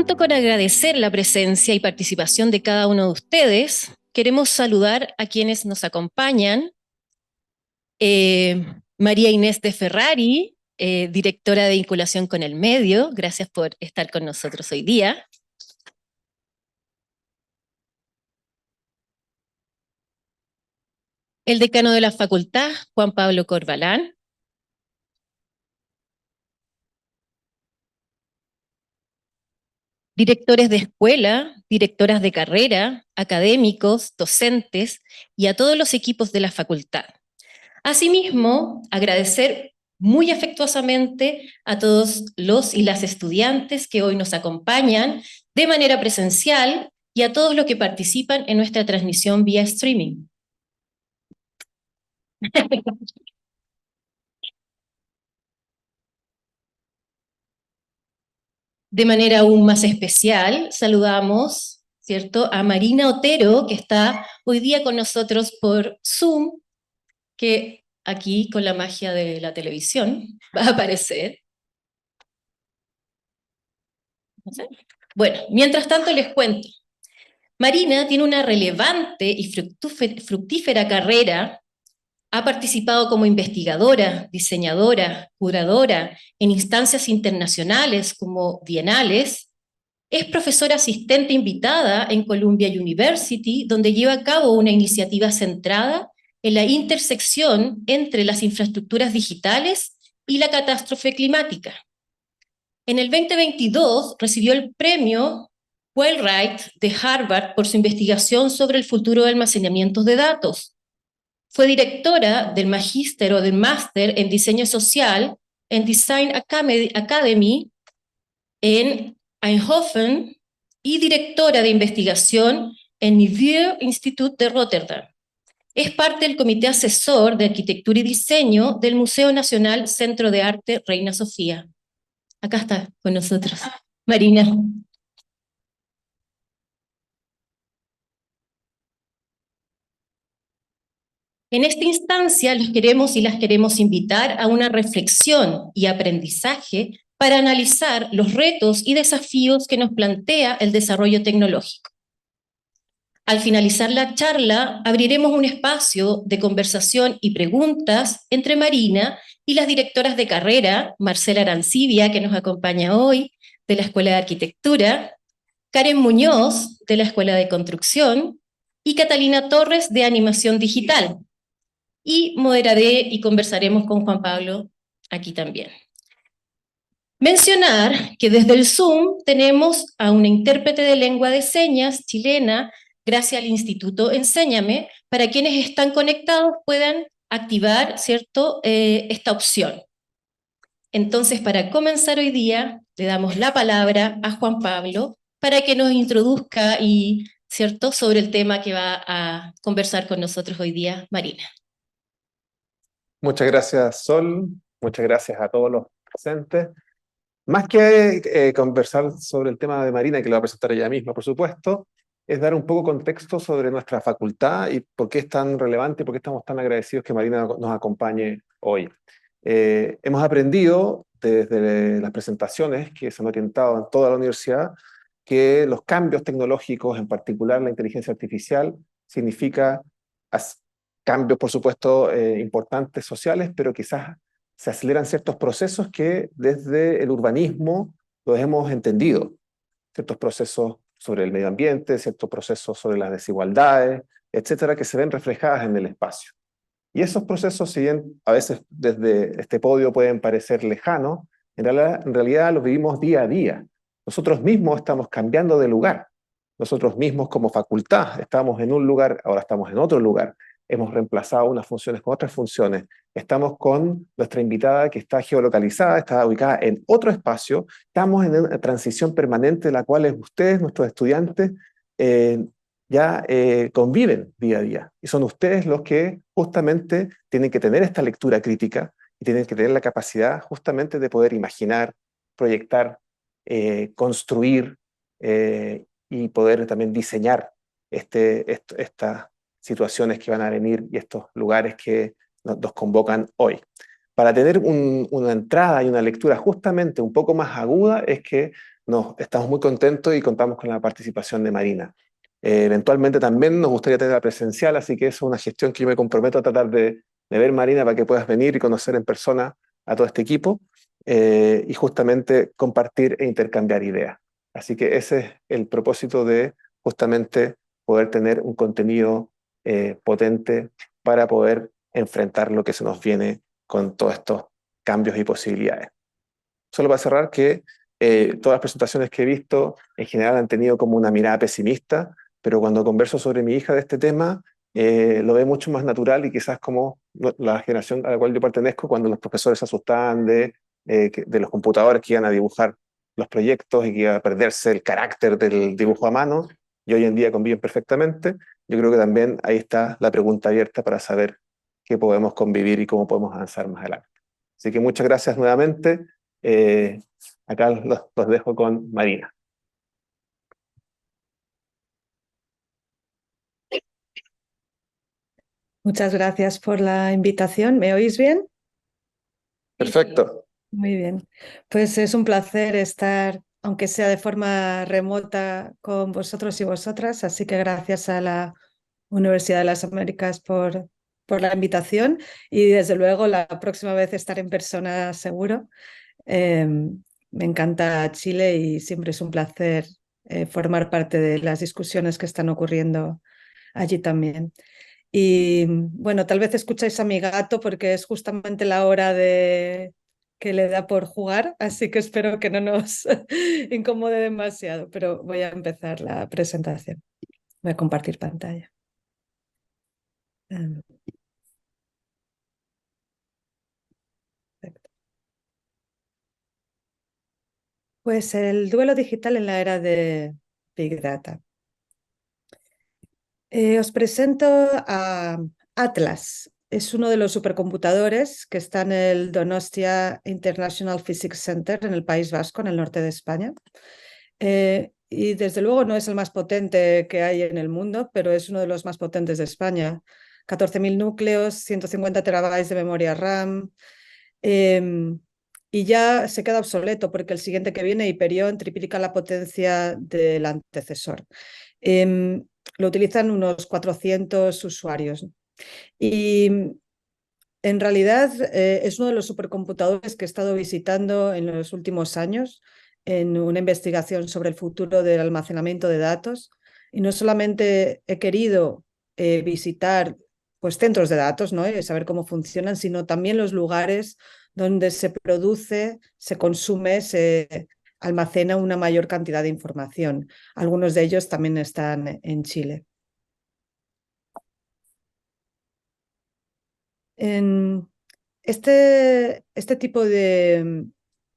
junto con agradecer la presencia y participación de cada uno de ustedes, queremos saludar a quienes nos acompañan. María Inés de Ferrari, directora de vinculación con el medio, gracias por estar con nosotros hoy día. El decano de la facultad, Juan Pablo Corbalán. Directores de escuela, directoras de carrera, académicos, docentes y a todos los equipos de la facultad. Asimismo, agradecer muy afectuosamente a todos los y las estudiantes que hoy nos acompañan de manera presencial y a todos los que participan en nuestra transmisión vía streaming. De manera aún más especial, saludamos, ¿cierto?, a Marina Otero, que está hoy día con nosotros por Zoom, que aquí con la magia de la televisión va a aparecer. No sé. Bueno, mientras tanto les cuento. Marina tiene una relevante y fructífera carrera. Ha participado como investigadora, diseñadora, curadora en instancias internacionales como bienales. Es profesora asistente invitada en Columbia University, donde lleva a cabo una iniciativa centrada en la intersección entre las infraestructuras digitales y la catástrofe climática. En el 2022 recibió el premio Wheelwright de Harvard por su investigación sobre el futuro de almacenamiento de datos. Fue directora del magíster o del máster en diseño social en Design Academy en Eindhoven y directora de investigación en Nieuw Instituut de Rotterdam. Es parte del comité asesor de arquitectura y diseño del Museo Nacional Centro de Arte Reina Sofía. Acá está con nosotros, Marina. En esta instancia los queremos y las queremos invitar a una reflexión y aprendizaje para analizar los retos y desafíos que nos plantea el desarrollo tecnológico. Al finalizar la charla, abriremos un espacio de conversación y preguntas entre Marina y las directoras de carrera, Marcela Arancibia, que nos acompaña hoy, de la Escuela de Arquitectura, Karen Muñoz, de la Escuela de Construcción, y Catalina Torres, de Animación Digital. Y moderaré y conversaremos con Juan Pablo aquí también. Mencionar que desde el Zoom tenemos a una intérprete de lengua de señas chilena, gracias al Instituto Enséñame, para quienes están conectados puedan activar, ¿cierto?, esta opción. Entonces, para comenzar hoy día, le damos la palabra a Juan Pablo para que nos introduzca y, ¿cierto?, sobre el tema que va a conversar con nosotros hoy día, Marina. Muchas gracias, Sol. Muchas gracias a todos los presentes. Más que conversar sobre el tema de Marina, que lo va a presentar ella misma, por supuesto, es dar un poco contexto sobre nuestra facultad y por qué es tan relevante y por qué estamos tan agradecidos que Marina nos acompañe hoy. Hemos aprendido desde las presentaciones que se han orientado en toda la universidad que los cambios tecnológicos, en particular la inteligencia artificial, significa cambios, por supuesto, importantes sociales, pero quizás se aceleran ciertos procesos que desde el urbanismo los hemos entendido. Ciertos procesos sobre el medio ambiente, ciertos procesos sobre las desigualdades, etcétera, que se ven reflejadas en el espacio. Y esos procesos, si bien a veces desde este podio pueden parecer lejanos, en realidad los vivimos día a día. Nosotros mismos estamos cambiando de lugar. Nosotros mismos como facultad estamos en un lugar, ahora estamos en otro lugar. Hemos reemplazado unas funciones con otras funciones. Estamos con nuestra invitada que está geolocalizada, está ubicada en otro espacio. Estamos en una transición permanente de la cual ustedes, nuestros estudiantes, ya conviven día a día. Y son ustedes los que justamente tienen que tener esta lectura crítica y tienen que tener la capacidad justamente de poder imaginar, proyectar, construir y poder también diseñar estas situaciones que van a venir y estos lugares que nos convocan hoy. Para tener una entrada y una lectura justamente un poco más aguda es que no, estamos muy contentos y contamos con la participación de Marina. Eventualmente también nos gustaría tenerla presencial, así que eso es una gestión que yo me comprometo a tratar de ver, Marina, para que puedas venir y conocer en persona a todo este equipo y justamente compartir e intercambiar ideas. Así que ese es el propósito de justamente poder tener un contenido potente para poder enfrentar lo que se nos viene con todos estos cambios y posibilidades. Solo para cerrar que todas las presentaciones que he visto en general han tenido como una mirada pesimista, pero cuando converso sobre mi hija de este tema, lo ve mucho más natural y quizás como la generación a la cual yo pertenezco, cuando los profesores se asustaban de los computadores que iban a dibujar los proyectos y que iba a perderse el carácter del dibujo a mano, y hoy en día conviven perfectamente. Yo creo que también ahí está la pregunta abierta para saber qué podemos convivir y cómo podemos avanzar más adelante. Así que muchas gracias nuevamente. Eh, Acá los dejo con Marina. Muchas gracias por la invitación. ¿Me oís bien? Perfecto. Muy bien. Pues es un placer estar, aunque sea de forma remota, con vosotros y vosotras. Así que gracias a la Universidad de las Américas por la invitación y desde luego la próxima vez estar en persona seguro. Me encanta Chile y siempre es un placer formar parte de las discusiones que están ocurriendo allí también. Y bueno, tal vez escucháis a mi gato porque es justamente la hora de que le da por jugar, así que espero que no nos incomode demasiado, pero voy a empezar la presentación. Voy a compartir pantalla. Perfecto. Pues el duelo digital en la era de Big Data. Os presento a Atlas. Es uno de los supercomputadores que está en el Donostia International Physics Center en el País Vasco, en el norte de España. Y desde luego no es el más potente que hay en el mundo, pero es uno de los más potentes de España. 14.000 núcleos, 150 terabytes de memoria RAM. Y ya se queda obsoleto porque el siguiente que viene, Hyperion, triplica la potencia del antecesor. Lo utilizan unos 400 usuarios. Y en realidad es uno de los supercomputadores que he estado visitando en los últimos años en una investigación sobre el futuro del almacenamiento de datos. Y no solamente he querido visitar pues, centros de datos, ¿no? Y saber cómo funcionan, sino también los lugares donde se produce, se consume, se almacena una mayor cantidad de información. Algunos de ellos también están en Chile. En este tipo de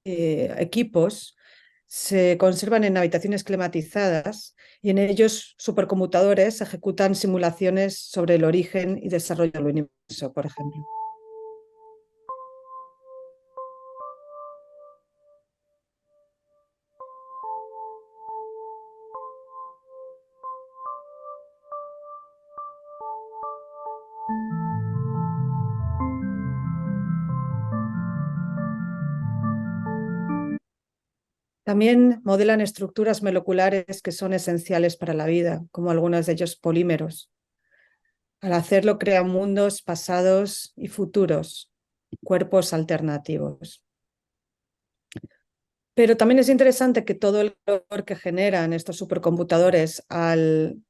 equipos se conservan en habitaciones climatizadas y en ellos supercomputadores ejecutan simulaciones sobre el origen y desarrollo del universo, por ejemplo. También modelan estructuras moleculares que son esenciales para la vida, como algunos de ellos polímeros. Al hacerlo crean mundos pasados y futuros, cuerpos alternativos. Pero también es interesante que todo el valor que generan estos supercomputadores al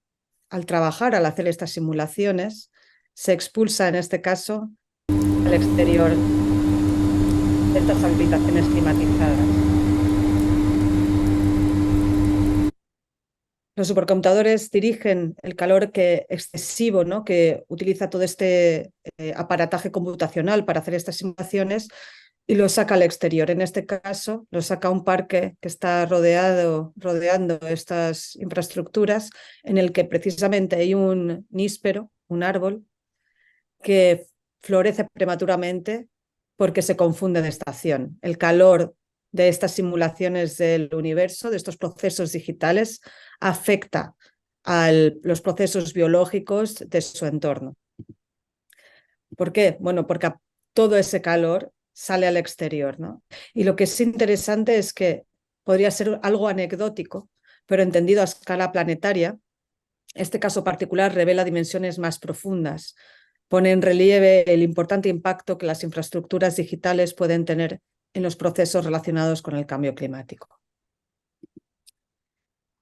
trabajar, al hacer estas simulaciones, se expulsa en este caso al exterior de estas habitaciones climatizadas. Los supercomputadores dirigen el calor excesivo, ¿no? Que utiliza todo este aparataje computacional para hacer estas simulaciones y lo saca al exterior. En este caso, lo saca a un parque que está rodeando estas infraestructuras, en el que precisamente hay un níspero, un árbol, que florece prematuramente porque se confunde de estación. El calor de estas simulaciones del universo, de estos procesos digitales, afecta a los procesos biológicos de su entorno. ¿Por qué? Bueno, porque todo ese calor sale al exterior, ¿no? Y lo que es interesante es que podría ser algo anecdótico, pero entendido a escala planetaria, este caso particular revela dimensiones más profundas, pone en relieve el importante impacto que las infraestructuras digitales pueden tener en los procesos relacionados con el cambio climático.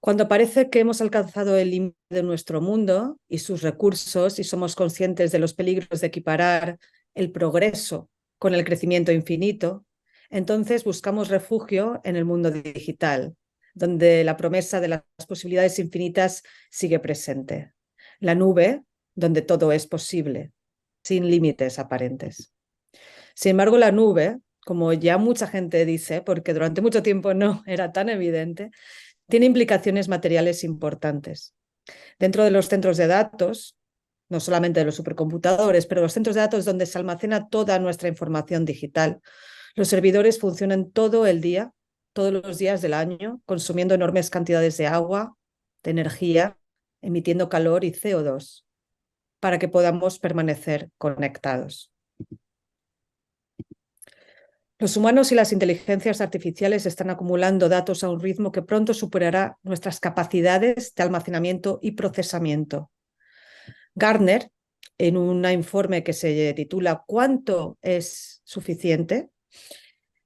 Cuando parece que hemos alcanzado el límite de nuestro mundo y sus recursos y somos conscientes de los peligros de equiparar el progreso con el crecimiento infinito, entonces buscamos refugio en el mundo digital, donde la promesa de las posibilidades infinitas sigue presente. La nube, donde todo es posible, sin límites aparentes. Sin embargo, la nube, como ya mucha gente dice, porque durante mucho tiempo no era tan evidente, tiene implicaciones materiales importantes. Dentro de los centros de datos, no solamente de los supercomputadores, pero los centros de datos donde se almacena toda nuestra información digital, los servidores funcionan todo el día, todos los días del año, consumiendo enormes cantidades de agua, de energía, emitiendo calor y CO2, para que podamos permanecer conectados. Los humanos y las inteligencias artificiales están acumulando datos a un ritmo que pronto superará nuestras capacidades de almacenamiento y procesamiento. Gartner, en un informe que se titula ¿Cuánto es suficiente?,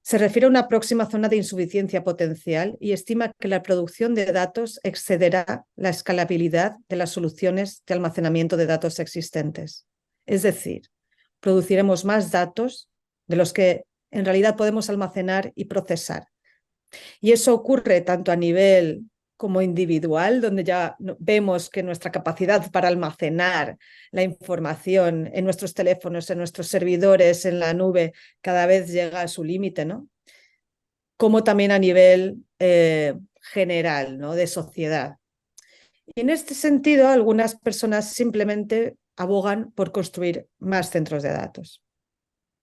se refiere a una próxima zona de insuficiencia potencial y estima que la producción de datos excederá la escalabilidad de las soluciones de almacenamiento de datos existentes. Es decir, produciremos más datos de los que en realidad podemos almacenar y procesar. Y eso ocurre tanto a nivel como individual, donde ya vemos que nuestra capacidad para almacenar la información en nuestros teléfonos, en nuestros servidores, en la nube, cada vez llega a su límite, ¿no? Como también a nivel general, ¿no?, de sociedad. Y en este sentido, algunas personas simplemente abogan por construir más centros de datos.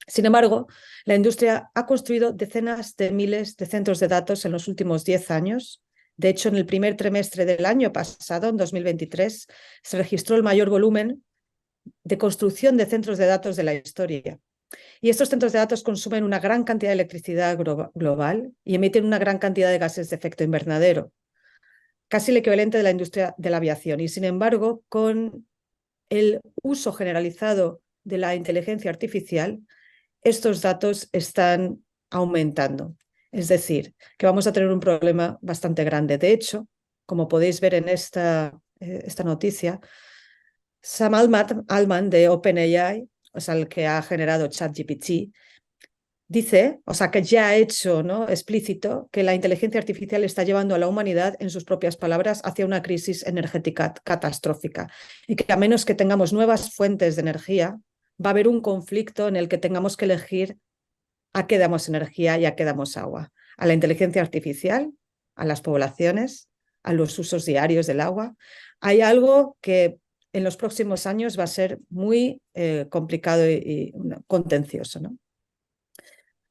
Sin embargo, la industria ha construido decenas de miles de centros de datos en los últimos 10 años. De hecho, en el primer trimestre del año pasado, en 2023, se registró el mayor volumen de construcción de centros de datos de la historia. Y estos centros de datos consumen una gran cantidad de electricidad global y emiten una gran cantidad de gases de efecto invernadero, casi el equivalente de la industria de la aviación. Y sin embargo, con el uso generalizado de la inteligencia artificial, estos datos están aumentando. Es decir, que vamos a tener un problema bastante grande. De hecho, como podéis ver en esta noticia, Sam Altman de OpenAI, o sea, el que ha generado ChatGPT, dice, o sea, que ya ha hecho, ¿no?, explícito que la inteligencia artificial está llevando a la humanidad, en sus propias palabras, hacia una crisis energética catastrófica y que a menos que tengamos nuevas fuentes de energía, va a haber un conflicto en el que tengamos que elegir a qué damos energía y a qué damos agua. A la inteligencia artificial, a las poblaciones, a los usos diarios del agua. Hay algo que en los próximos años va a ser muy complicado y contencioso, ¿no?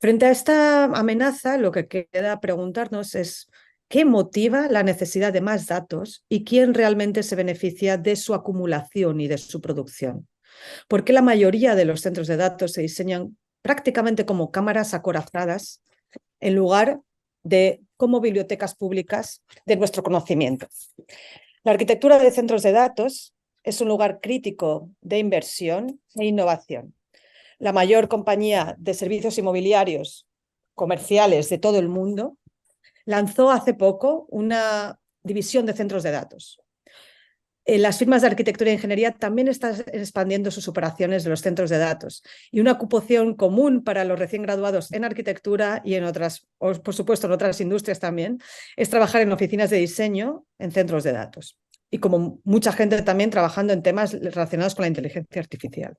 Frente a esta amenaza, lo que queda preguntarnos es ¿qué motiva la necesidad de más datos y quién realmente se beneficia de su acumulación y de su producción? ¿Por qué la mayoría de los centros de datos se diseñan prácticamente como cámaras acorazadas en lugar de como bibliotecas públicas de nuestro conocimiento? La arquitectura de centros de datos es un lugar crítico de inversión e innovación. La mayor compañía de servicios inmobiliarios comerciales de todo el mundo lanzó hace poco una división de centros de datos. Las firmas de arquitectura e ingeniería también están expandiendo sus operaciones de los centros de datos. Y una ocupación común para los recién graduados en arquitectura y en otras, por supuesto, en otras industrias también, es trabajar en oficinas de diseño en centros de datos. Y como mucha gente también trabajando en temas relacionados con la inteligencia artificial.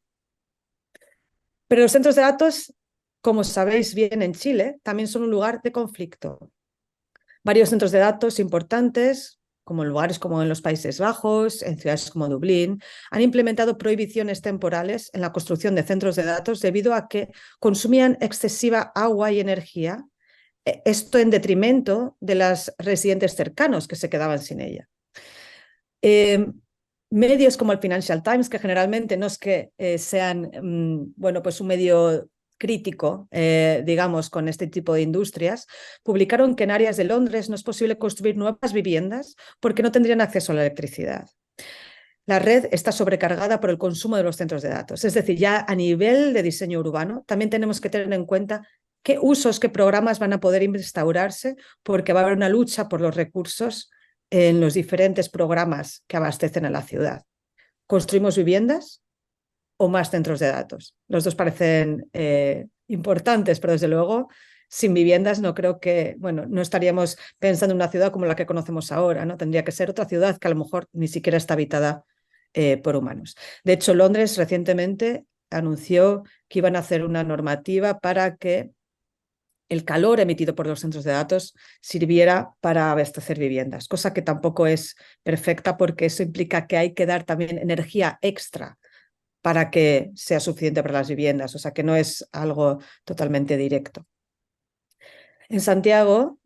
Pero los centros de datos, como sabéis bien en Chile, también son un lugar de conflicto. Varios centros de datos importantes, como en lugares como en los Países Bajos, en ciudades como Dublín, han implementado prohibiciones temporales en la construcción de centros de datos debido a que consumían excesiva agua y energía, esto en detrimento de los residentes cercanos que se quedaban sin ella. Medios como el Financial Times, que generalmente no es que sean bueno, pues un medio crítico, digamos, con este tipo de industrias, publicaron que en áreas de Londres no es posible construir nuevas viviendas porque no tendrían acceso a la electricidad. La red está sobrecargada por el consumo de los centros de datos. Es decir, ya a nivel de diseño urbano, también tenemos que tener en cuenta qué usos, qué programas van a poder instaurarse, porque va a haber una lucha por los recursos en los diferentes programas que abastecen a la ciudad. ¿Construimos viviendas o más centros de datos? Los dos parecen importantes, pero desde luego sin viviendas no creo que, bueno, no estaríamos pensando en una ciudad como la que conocemos ahora, ¿no? Tendría que ser otra ciudad que a lo mejor ni siquiera está habitada por humanos. De hecho, Londres recientemente anunció que iban a hacer una normativa para que el calor emitido por los centros de datos sirviera para abastecer viviendas, cosa que tampoco es perfecta porque eso implica que hay que dar también energía extra para que sea suficiente para las viviendas, o sea que no es algo totalmente directo. En Santiago,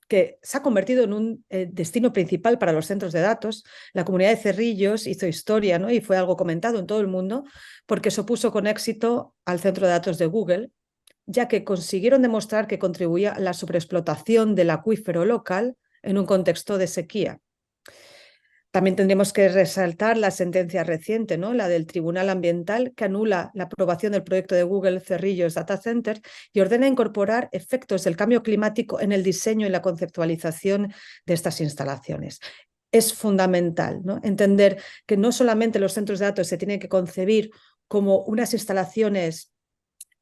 que se ha convertido en un destino principal para los centros de datos, la comunidad de Cerrillos hizo historia, ¿no? Y fue algo comentado en todo el mundo porque se opuso con éxito al centro de datos de Google, ya que consiguieron demostrar que contribuía a la sobreexplotación del acuífero local en un contexto de sequía. También tendríamos que resaltar la sentencia reciente, ¿no? La del Tribunal Ambiental, que anula la aprobación del proyecto de Google Cerrillos Data Center y ordena incorporar efectos del cambio climático en el diseño y la conceptualización de estas instalaciones. Es fundamental, ¿no? Entender que no solamente los centros de datos se tienen que concebir como unas instalaciones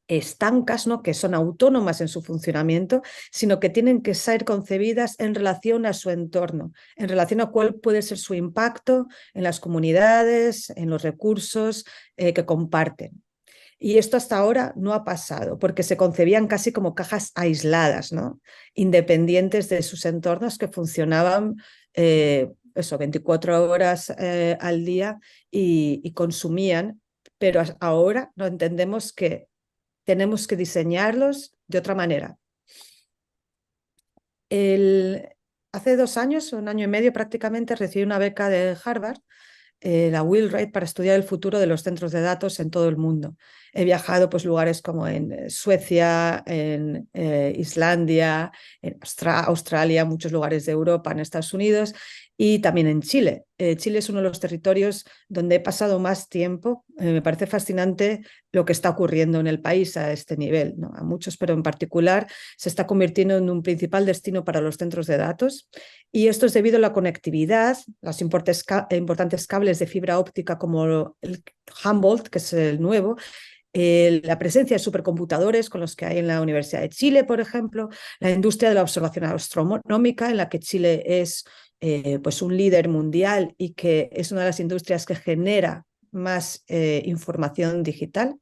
estancas, ¿no? Que son autónomas en su funcionamiento, sino que tienen que ser concebidas en relación a su entorno, en relación a cuál puede ser su impacto en las comunidades, en los recursos que comparten. Y esto hasta ahora no ha pasado, porque se concebían casi como cajas aisladas, ¿no? Independientes de sus entornos que funcionaban 24 horas al día y consumían, pero ahora no entendemos que tenemos que diseñarlos de otra manera. Hace 2 años, 1 año y medio prácticamente, recibí una beca de Harvard, la Wheelwright, para estudiar el futuro de los centros de datos en todo el mundo. He viajado pues, lugares como en Suecia, en Islandia, en Australia, muchos lugares de Europa, en Estados Unidos y también en Chile. Chile es uno de los territorios donde he pasado más tiempo. Me parece fascinante lo que está ocurriendo en el país a este nivel, ¿no? A muchos, pero en particular se está convirtiendo en un principal destino para los centros de datos. Y esto es debido a la conectividad, los importantes cables de fibra óptica como el Humboldt, que es el nuevo, la presencia de supercomputadores con los que hay en la Universidad de Chile, por ejemplo, la industria de la observación astronómica, en la que Chile es pues un líder mundial y que es una de las industrias que genera más información digital.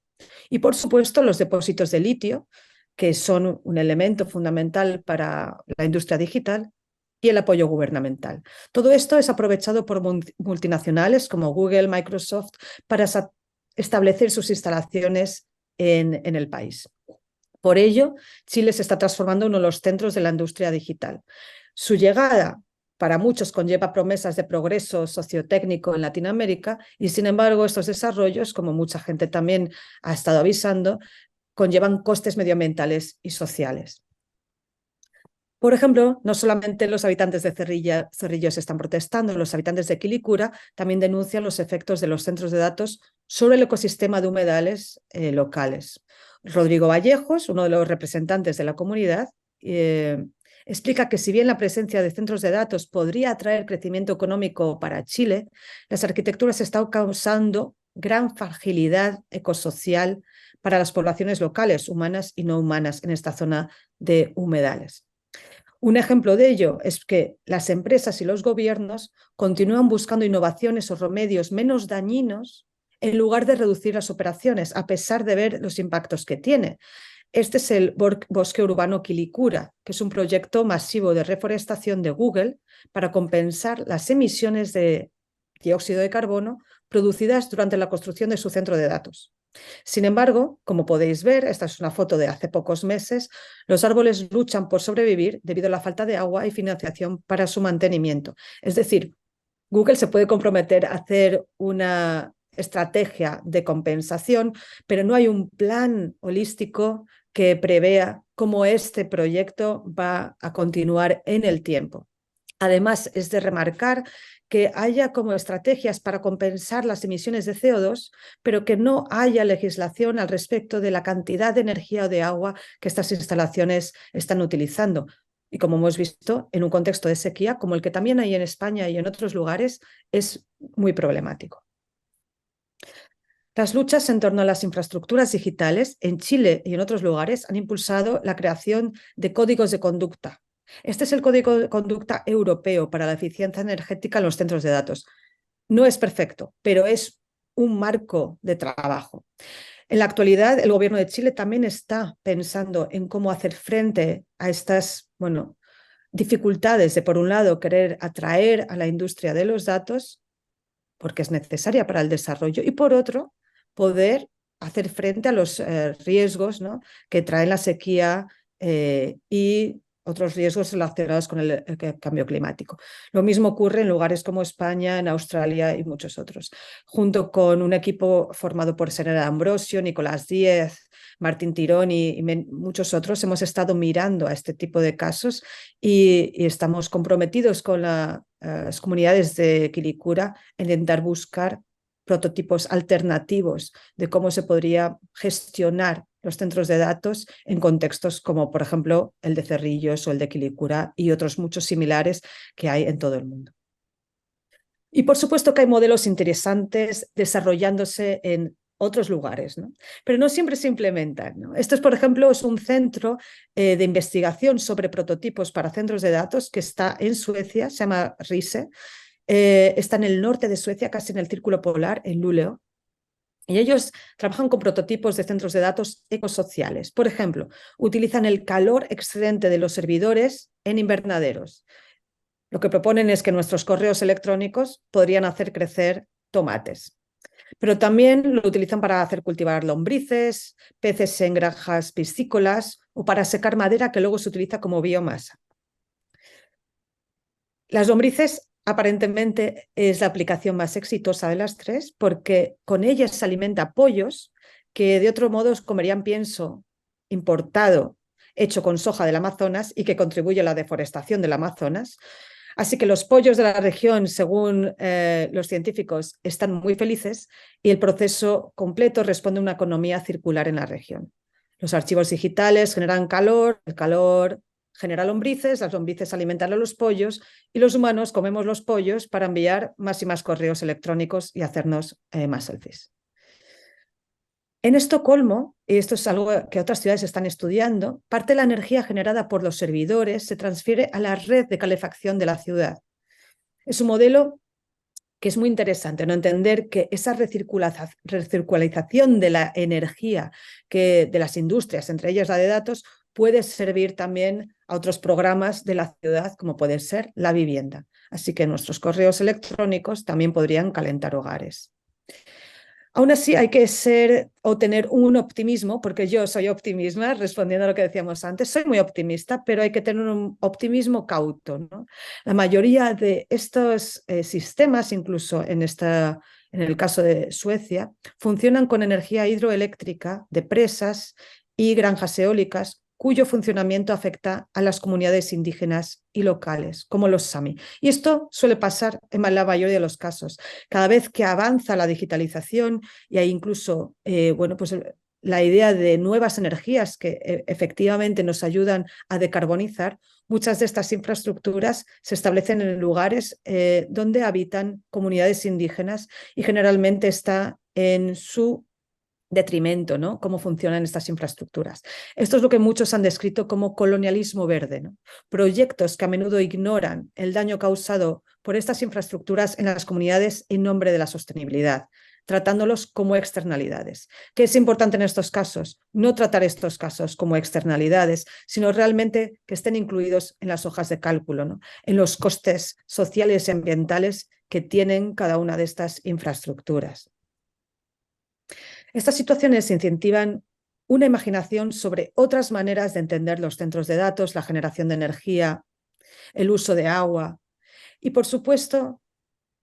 Y, por supuesto, los depósitos de litio, que son un elemento fundamental para la industria digital, y el apoyo gubernamental. Todo esto es aprovechado por multinacionales como Google, Microsoft, para establecer sus instalaciones en el país. Por ello, Chile se está transformando en uno de los centros de la industria digital. Su llegada para muchos conlleva promesas de progreso sociotécnico en Latinoamérica y, sin embargo, estos desarrollos, como mucha gente también ha estado avisando, conllevan costes medioambientales y sociales. Por ejemplo, no solamente los habitantes de Cerrillos están protestando, los habitantes de Quilicura también denuncian los efectos de los centros de datos sobre el ecosistema de humedales locales. Rodrigo Vallejos, uno de los representantes de la comunidad, explica que si bien la presencia de centros de datos podría atraer crecimiento económico para Chile, las arquitecturas están causando gran fragilidad ecosocial para las poblaciones locales, humanas y no humanas, en esta zona de humedales. Un ejemplo de ello es que las empresas y los gobiernos continúan buscando innovaciones o remedios menos dañinos en lugar de reducir las operaciones, a pesar de ver los impactos que tiene. Este es el Bosque Urbano Quilicura, que es un proyecto masivo de reforestación de Google para compensar las emisiones de dióxido de carbono producidas durante la construcción de su centro de datos. Sin embargo, como podéis ver, esta es una foto de hace pocos meses, los árboles luchan por sobrevivir debido a la falta de agua y financiación para su mantenimiento. Es decir, Google se puede comprometer a hacer una estrategia de compensación, pero no hay un plan holístico que prevea cómo este proyecto va a continuar en el tiempo. Además, es de remarcar que haya como estrategias para compensar las emisiones de CO2, pero que no haya legislación al respecto de la cantidad de energía o de agua que estas instalaciones están utilizando. Y como hemos visto, en un contexto de sequía, como el que también hay en España y en otros lugares, es muy problemático. Las luchas en torno a las infraestructuras digitales en Chile y en otros lugares han impulsado la creación de códigos de conducta. Este es el Código de Conducta Europeo para la Eficiencia Energética en los Centros de Datos. No es perfecto, pero es un marco de trabajo. En la actualidad, el Gobierno de Chile también está pensando en cómo hacer frente a estas, dificultades de, por un lado, querer atraer a la industria de los datos, porque es necesaria para el desarrollo, y por otro, poder hacer frente a los riesgos, ¿no?, que trae la sequía y otros riesgos relacionados con el cambio climático. Lo mismo ocurre en lugares como España, en Australia y muchos otros. Junto con un equipo formado por Senera Ambrosio, Nicolás Díez, Martín Tirón y muchos otros, hemos estado mirando a este tipo de casos y estamos comprometidos con las comunidades de Quilicura en intentar buscar prototipos alternativos de cómo se podría gestionar los centros de datos en contextos como, por ejemplo, el de Cerrillos o el de Quilicura y otros muchos similares que hay en todo el mundo. Y por supuesto que hay modelos interesantes desarrollándose en otros lugares, ¿no? Pero no siempre se implementan, ¿no? Esto es, por ejemplo, es un centro de investigación sobre prototipos para centros de datos que está en Suecia, se llama RISE, está en el norte de Suecia, casi en el Círculo Polar, en Luleå. Y ellos trabajan con prototipos de centros de datos ecosociales. Por ejemplo, utilizan el calor excedente de los servidores en invernaderos. Lo que proponen es que nuestros correos electrónicos podrían hacer crecer tomates. Pero también lo utilizan para hacer cultivar lombrices, peces en granjas piscícolas o para secar madera que luego se utiliza como biomasa. Las lombrices aparentemente es la aplicación más exitosa de las tres porque con ellas se alimenta pollos que de otro modo comerían pienso importado hecho con soja del Amazonas y que contribuye a la deforestación del Amazonas. Así que los pollos de la región, según los científicos, están muy felices y el proceso completo responde a una economía circular en la región. Los archivos digitales generan calor, el calor genera lombrices, las lombrices alimentan a los pollos y los humanos comemos los pollos para enviar más y más correos electrónicos y hacernos más selfies. En Estocolmo, y esto es algo que otras ciudades están estudiando, parte de la energía generada por los servidores se transfiere a la red de calefacción de la ciudad. Es un modelo que es muy interesante, ¿no? Entender que esa recircularización de la energía de las industrias, entre ellas la de datos, puede servir también a otros programas de la ciudad, como puede ser la vivienda. Así que nuestros correos electrónicos también podrían calentar hogares. Aún así hay que tener un optimismo, porque yo soy optimista, respondiendo a lo que decíamos antes, soy muy optimista, pero hay que tener un optimismo cauto, ¿no? La mayoría de estos sistemas, incluso en el caso de Suecia, funcionan con energía hidroeléctrica de presas y granjas eólicas, cuyo funcionamiento afecta a las comunidades indígenas y locales, como los Sami. Y esto suele pasar en la mayoría de los casos. Cada vez que avanza la digitalización y hay incluso la idea de nuevas energías que efectivamente nos ayudan a decarbonizar, muchas de estas infraestructuras se establecen en lugares donde habitan comunidades indígenas y generalmente está en su detrimento, ¿no? Cómo funcionan estas infraestructuras. Esto es lo que muchos han descrito como colonialismo verde, ¿no? Proyectos que a menudo ignoran el daño causado por estas infraestructuras en las comunidades en nombre de la sostenibilidad, tratándolos como externalidades. ¿Qué es importante en estos casos? No tratar estos casos como externalidades, sino realmente que estén incluidos en las hojas de cálculo, ¿no? En los costes sociales y ambientales que tienen cada una de estas infraestructuras. Estas situaciones incentivan una imaginación sobre otras maneras de entender los centros de datos, la generación de energía, el uso de agua y, por supuesto,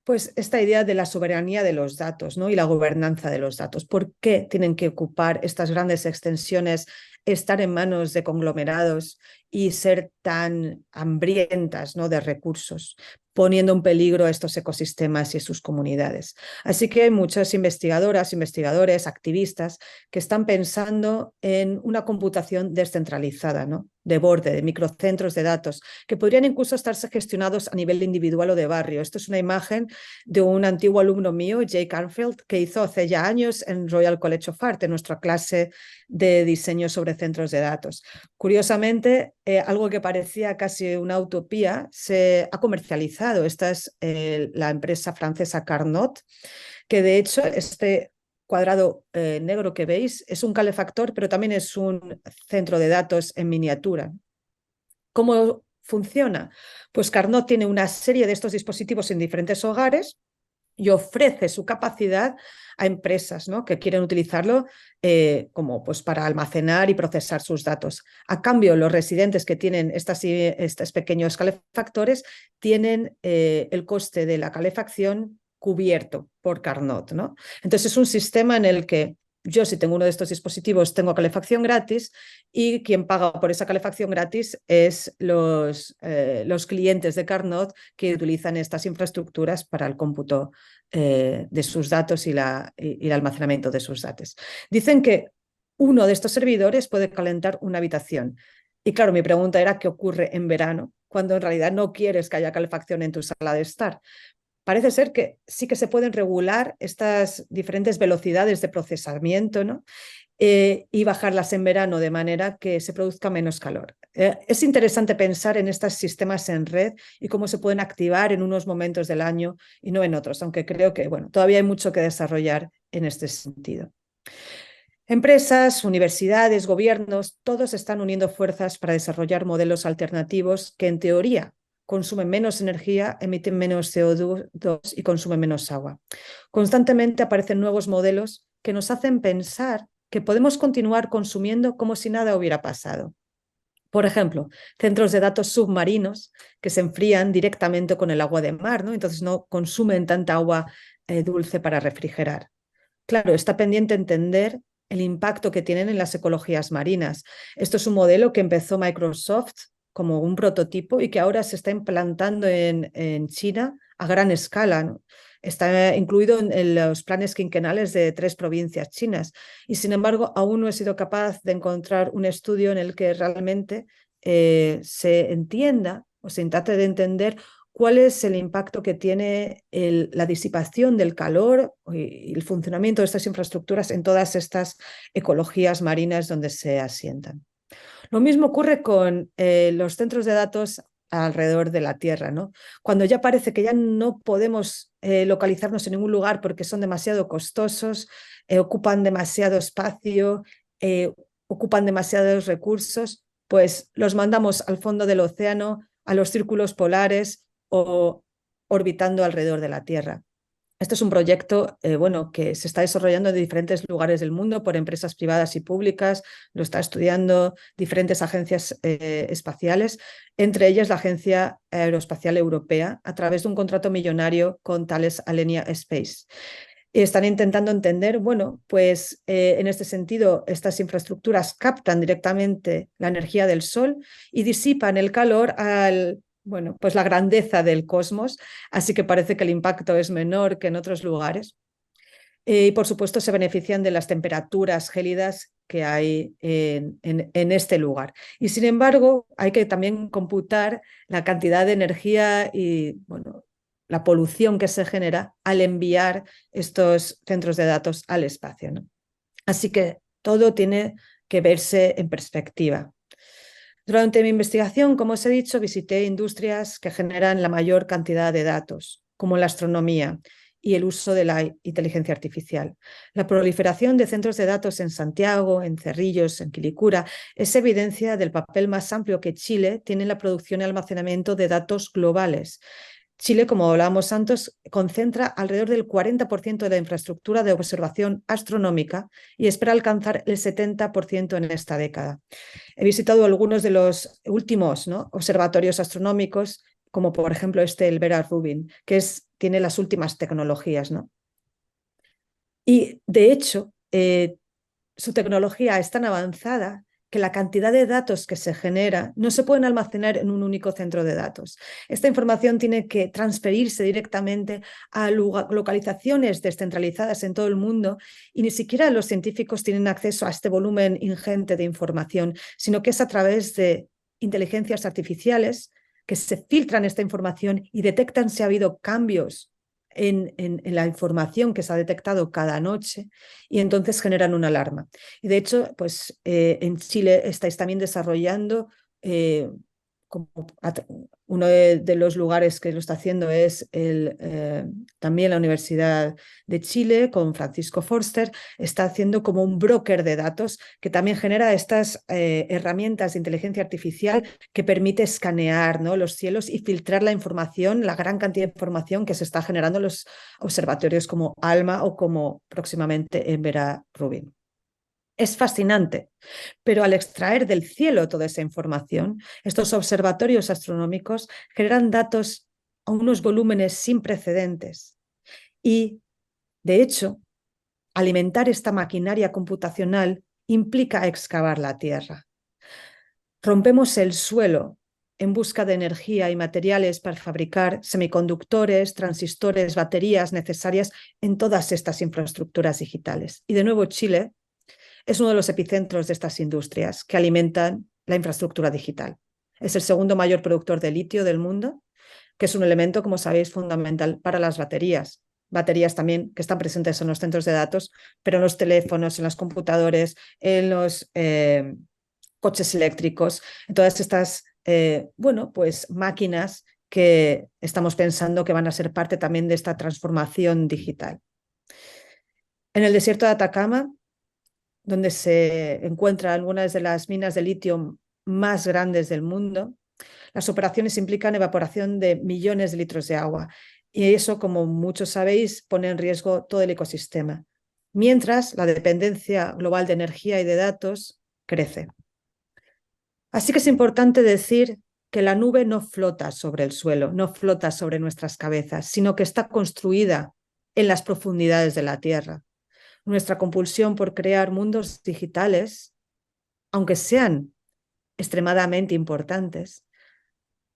Pues esta idea de la soberanía de los datos, ¿no? Y la gobernanza de los datos. ¿Por qué tienen que ocupar estas grandes extensiones, estar en manos de conglomerados y ser tan hambrientas, ¿no? de recursos, poniendo en peligro a estos ecosistemas y sus comunidades? Así que hay muchas investigadoras, investigadores, activistas que están pensando en una computación descentralizada, ¿no? de borde, de microcentros de datos, que podrían incluso estarse gestionados a nivel individual o de barrio. Esto es una imagen de un antiguo alumno mío, Jake Arnfield, que hizo hace ya años en Royal College of Art, en nuestra clase de diseño sobre centros de datos. Curiosamente, algo que parecía casi una utopía se ha comercializado. Esta es la empresa francesa Carnot, que de hecho este cuadrado negro que veis es un calefactor, pero también es un centro de datos en miniatura. ¿Cómo funciona? Pues Carnot tiene una serie de estos dispositivos en diferentes hogares y ofrece su capacidad a empresas, ¿no? que quieren utilizarlo como pues, para almacenar y procesar sus datos. A cambio, los residentes que tienen estos pequeños calefactores tienen el coste de la calefacción cubierto por Carnot, ¿no? Entonces es un sistema en el que yo, si tengo uno de estos dispositivos, tengo calefacción gratis, y quien paga por esa calefacción gratis es los clientes de Carnot que utilizan estas infraestructuras para el cómputo de sus datos y el almacenamiento de sus datos. Dicen que uno de estos servidores puede calentar una habitación. Y claro, mi pregunta era, ¿qué ocurre en verano cuando en realidad no quieres que haya calefacción en tu sala de estar? Parece ser que sí que se pueden regular estas diferentes velocidades de procesamiento, ¿no? Y bajarlas en verano de manera que se produzca menos calor. Es interesante pensar en estos sistemas en red y cómo se pueden activar en unos momentos del año y no en otros, aunque creo que bueno, todavía hay mucho que desarrollar en este sentido. Empresas, universidades, gobiernos, todos están uniendo fuerzas para desarrollar modelos alternativos que en teoría consumen menos energía, emiten menos CO2 y consumen menos agua. Constantemente aparecen nuevos modelos que nos hacen pensar que podemos continuar consumiendo como si nada hubiera pasado. Por ejemplo, centros de datos submarinos que se enfrían directamente con el agua de mar, ¿no? Entonces no consumen tanta agua dulce para refrigerar. Claro, está pendiente entender el impacto que tienen en las ecologías marinas. Esto es un modelo que empezó Microsoft como un prototipo y que ahora se está implantando en China a gran escala, ¿no? Está incluido en los planes quinquenales de 3 provincias chinas y, sin embargo, aún no he sido capaz de encontrar un estudio en el que realmente se entienda o se trate de entender cuál es el impacto que tiene la disipación del calor y el funcionamiento de estas infraestructuras en todas estas ecologías marinas donde se asientan. Lo mismo ocurre con los centros de datos alrededor de la Tierra, ¿no? Cuando ya parece que ya no podemos localizarnos en ningún lugar porque son demasiado costosos, ocupan demasiado espacio, ocupan demasiados recursos, pues los mandamos al fondo del océano, a los círculos polares o orbitando alrededor de la Tierra. Este es un proyecto bueno, que se está desarrollando en diferentes lugares del mundo por empresas privadas y públicas, lo está estudiando diferentes agencias espaciales, entre ellas la Agencia Aeroespacial Europea, a través de un contrato millonario con Thales Alenia Space. Están intentando entender, bueno, pues en este sentido, estas infraestructuras captan directamente la energía del sol y disipan el calor al bueno, pues la grandeza del cosmos, así que parece que el impacto es menor que en otros lugares. Y por supuesto se benefician de las temperaturas gélidas que hay en este lugar. Y sin embargo, hay que también computar la cantidad de energía y bueno, la polución que se genera al enviar estos centros de datos al espacio, ¿no? Así que todo tiene que verse en perspectiva. Durante mi investigación, como os he dicho, visité industrias que generan la mayor cantidad de datos, como la astronomía y el uso de la inteligencia artificial. La proliferación de centros de datos en Santiago, en Cerrillos, en Quilicura, es evidencia del papel más amplio que Chile tiene en la producción y almacenamiento de datos globales. Chile, como hablábamos antes, concentra alrededor del 40% de la infraestructura de observación astronómica y espera alcanzar el 70% en esta década. He visitado algunos de los últimos, ¿no?, observatorios astronómicos como por ejemplo el Vera Rubin, que tiene las últimas tecnologías, ¿no? Y de hecho, su tecnología es tan avanzada que la cantidad de datos que se genera no se pueden almacenar en un único centro de datos. Esta información tiene que transferirse directamente a localizaciones descentralizadas en todo el mundo y ni siquiera los científicos tienen acceso a este volumen ingente de información, sino que es a través de inteligencias artificiales que se filtran esta información y detectan si ha habido cambios en la información que se ha detectado cada noche y entonces generan una alarma. Y de hecho, pues en Chile estáis también desarrollando, como uno de los lugares que lo está haciendo es también la Universidad de Chile con Francisco Forster, está haciendo como un broker de datos que también genera estas herramientas de inteligencia artificial que permite escanear, ¿no?, los cielos y filtrar la información, la gran cantidad de información que se está generando en los observatorios como ALMA o como próximamente en Vera Rubin. Es fascinante, pero al extraer del cielo toda esa información, estos observatorios astronómicos generan datos a unos volúmenes sin precedentes y, de hecho, alimentar esta maquinaria computacional implica excavar la Tierra. Rompemos el suelo en busca de energía y materiales para fabricar semiconductores, transistores, baterías necesarias en todas estas infraestructuras digitales. Y de nuevo Chile es uno de los epicentros de estas industrias que alimentan la infraestructura digital. Es el segundo mayor productor de litio del mundo, que es un elemento, como sabéis, fundamental para las baterías. Baterías también que están presentes en los centros de datos, pero en los teléfonos, en los computadores, en los coches eléctricos, en todas estas pues máquinas que estamos pensando que van a ser parte también de esta transformación digital. En el desierto de Atacama, donde se encuentran algunas de las minas de litio más grandes del mundo, las operaciones implican evaporación de millones de litros de agua y eso, como muchos sabéis, pone en riesgo todo el ecosistema, mientras la dependencia global de energía y de datos crece. Así que es importante decir que la nube no flota sobre el suelo, no flota sobre nuestras cabezas, sino que está construida en las profundidades de la Tierra. Nuestra compulsión por crear mundos digitales, aunque sean extremadamente importantes,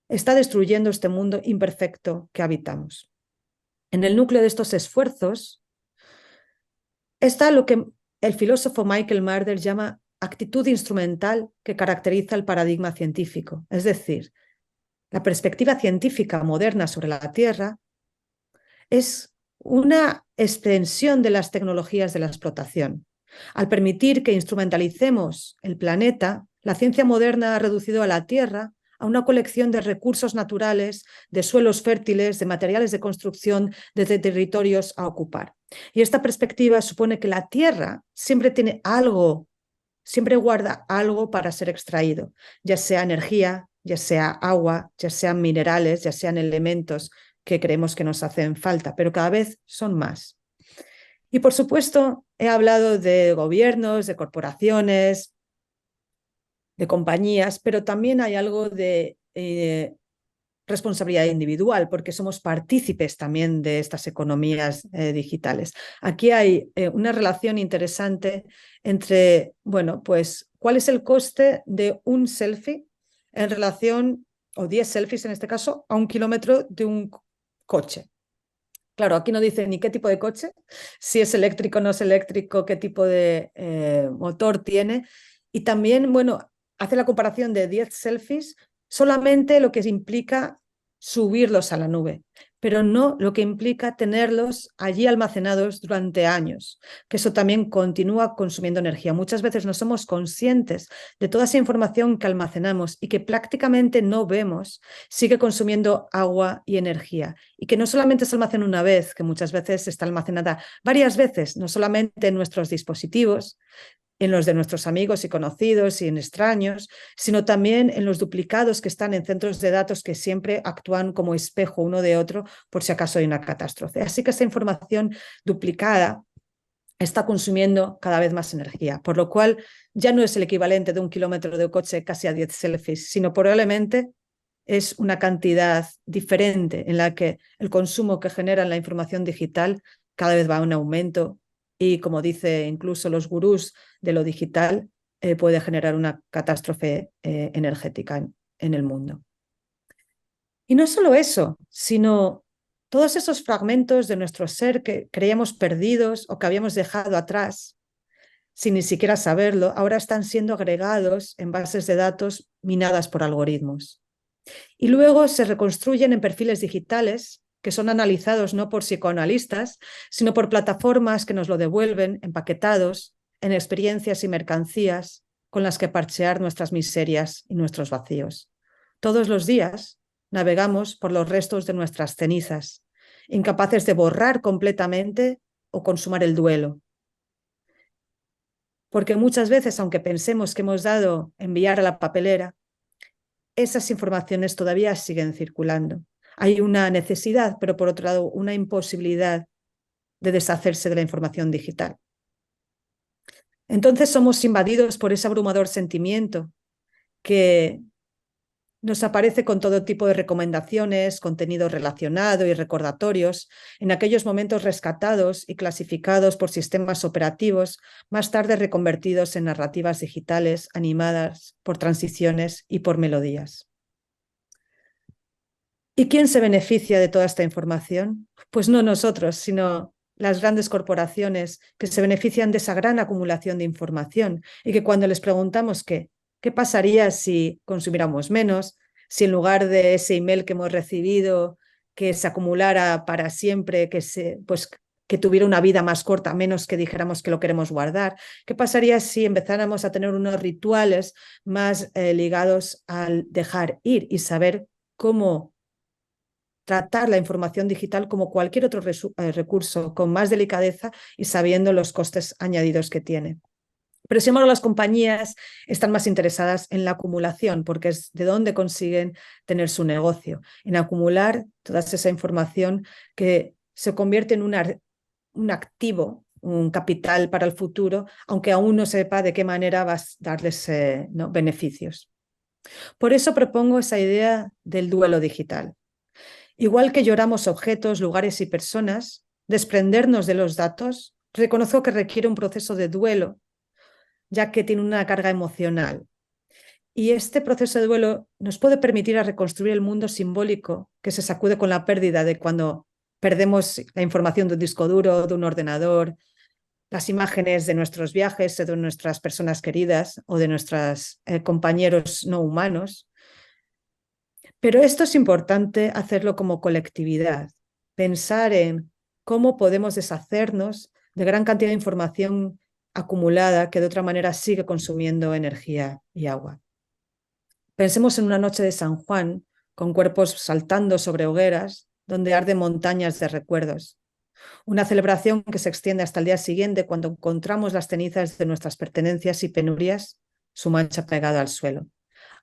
está destruyendo este mundo imperfecto que habitamos. En el núcleo de estos esfuerzos está lo que el filósofo Michael Marder llama actitud instrumental que caracteriza el paradigma científico, es decir, la perspectiva científica moderna sobre la Tierra es una extensión de las tecnologías de la explotación. Al permitir que instrumentalicemos el planeta, la ciencia moderna ha reducido a la Tierra a una colección de recursos naturales, de suelos fértiles, de materiales de construcción, de territorios a ocupar. Y esta perspectiva supone que la Tierra siempre tiene algo, siempre guarda algo para ser extraído, ya sea energía, ya sea agua, ya sean minerales, ya sean elementos que creemos que nos hacen falta, pero cada vez son más. Y por supuesto, he hablado de gobiernos, de corporaciones, de compañías, pero también hay algo de responsabilidad individual, porque somos partícipes también de estas economías digitales. Aquí hay una relación interesante entre, bueno, pues, ¿cuál es el coste de un selfie en relación, o 10 selfies en este caso, a 1 kilómetro de un coche? Claro, aquí no dice ni qué tipo de coche, si es eléctrico o no es eléctrico, qué tipo de motor tiene. Y también, bueno, hace la comparación de 10 selfies, solamente lo que implica subirlos a la nube, pero no lo que implica tenerlos allí almacenados durante años, que eso también continúa consumiendo energía. Muchas veces no somos conscientes de toda esa información que almacenamos y que prácticamente no vemos, sigue consumiendo agua y energía, y que no solamente se almacena una vez, que muchas veces está almacenada varias veces, no solamente en nuestros dispositivos, en los de nuestros amigos y conocidos y en extraños, sino también en los duplicados que están en centros de datos que siempre actúan como espejo uno de otro por si acaso hay una catástrofe. Así que esa información duplicada está consumiendo cada vez más energía, por lo cual ya no es el equivalente de 1 kilómetro de coche casi a 10 selfies, sino probablemente es una cantidad diferente en la que el consumo que genera la información digital cada vez va en aumento y, como dice incluso los gurús de lo digital, puede generar una catástrofe energética en el mundo. Y no solo eso, sino todos esos fragmentos de nuestro ser que creíamos perdidos o que habíamos dejado atrás, sin ni siquiera saberlo, ahora están siendo agregados en bases de datos minadas por algoritmos. Y luego se reconstruyen en perfiles digitales que son analizados no por psicoanalistas, sino por plataformas que nos lo devuelven empaquetados en experiencias y mercancías con las que parchear nuestras miserias y nuestros vacíos. Todos los días navegamos por los restos de nuestras cenizas, incapaces de borrar completamente o consumar el duelo. Porque muchas veces, aunque pensemos que hemos dado enviar a la papelera, esas informaciones todavía siguen circulando. Hay una necesidad, pero por otro lado, una imposibilidad de deshacerse de la información digital. Entonces somos invadidos por ese abrumador sentimiento que nos aparece con todo tipo de recomendaciones, contenido relacionado y recordatorios, en aquellos momentos rescatados y clasificados por sistemas operativos, más tarde reconvertidos en narrativas digitales animadas por transiciones y por melodías. ¿Y quién se beneficia de toda esta información? Pues no nosotros, sino las grandes corporaciones que se benefician de esa gran acumulación de información y que cuando les preguntamos qué pasaría si consumiéramos menos, si en lugar de ese email que hemos recibido, que se acumulara para siempre, que tuviera una vida más corta, menos que dijéramos que lo queremos guardar, ¿qué pasaría si empezáramos a tener unos rituales más ligados al dejar ir y saber cómo tratar la información digital como cualquier otro recurso, con más delicadeza y sabiendo los costes añadidos que tiene? Pero sin embargo, las compañías están más interesadas en la acumulación, porque es de donde consiguen tener su negocio, en acumular toda esa información que se convierte en un activo, un capital para el futuro, aunque aún no sepa de qué manera va a darles beneficios. Por eso propongo esa idea del duelo digital. Igual que lloramos objetos, lugares y personas, desprendernos de los datos, reconozco que requiere un proceso de duelo, ya que tiene una carga emocional. Y este proceso de duelo nos puede permitir a reconstruir el mundo simbólico que se sacude con la pérdida de cuando perdemos la información de un disco duro, de un ordenador, las imágenes de nuestros viajes, de nuestras personas queridas o de nuestros compañeros no humanos. Pero esto es importante hacerlo como colectividad, pensar en cómo podemos deshacernos de gran cantidad de información acumulada que de otra manera sigue consumiendo energía y agua. Pensemos en una noche de San Juan con cuerpos saltando sobre hogueras donde arden montañas de recuerdos. Una celebración que se extiende hasta el día siguiente cuando encontramos las cenizas de nuestras pertenencias y penurias, su mancha pegada al suelo.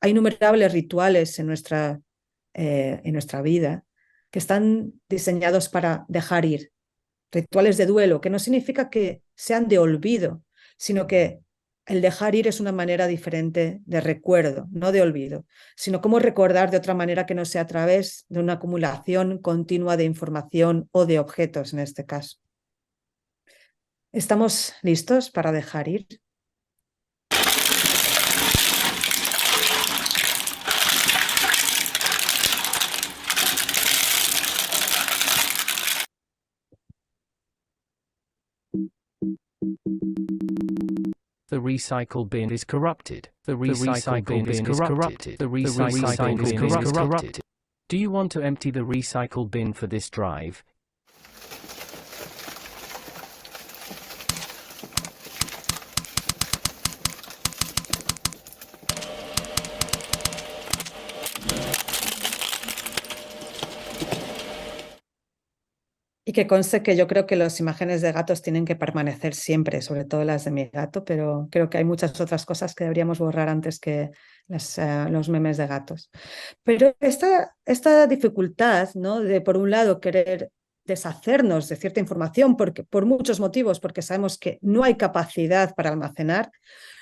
Hay innumerables rituales en nuestra vida que están diseñados para dejar ir. Rituales de duelo, que no significa que sean de olvido, sino que el dejar ir es una manera diferente de recuerdo, no de olvido, sino cómo recordar de otra manera que no sea a través de una acumulación continua de información o de objetos en este caso. ¿Estamos listos para dejar ir? The recycle bin is corrupted. The recycle bin is corrupted. The recycle bin is corrupted. Do you want to empty the recycle bin for this drive? Y que conste que yo creo que las imágenes de gatos tienen que permanecer siempre, sobre todo las de mi gato, pero creo que hay muchas otras cosas que deberíamos borrar antes que los memes de gatos. Pero esta dificultad, ¿no?, de, por un lado, querer deshacernos de cierta información por muchos motivos, porque sabemos que no hay capacidad para almacenar,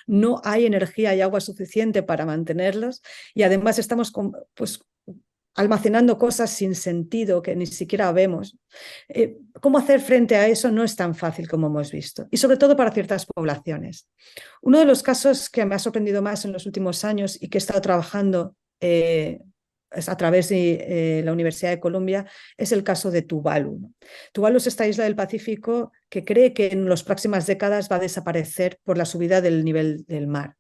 no hay energía y agua suficiente para mantenerlos, y además estamos almacenando cosas sin sentido que ni siquiera vemos. ¿Cómo hacer frente a eso? No es tan fácil como hemos visto, y sobre todo para ciertas poblaciones. Uno de los casos que me ha sorprendido más en los últimos años y que he estado trabajando a través de la Universidad de Columbia es el caso de Tuvalu, ¿no? Tuvalu es esta isla del Pacífico que cree que en las próximas décadas va a desaparecer por la subida del nivel del mar.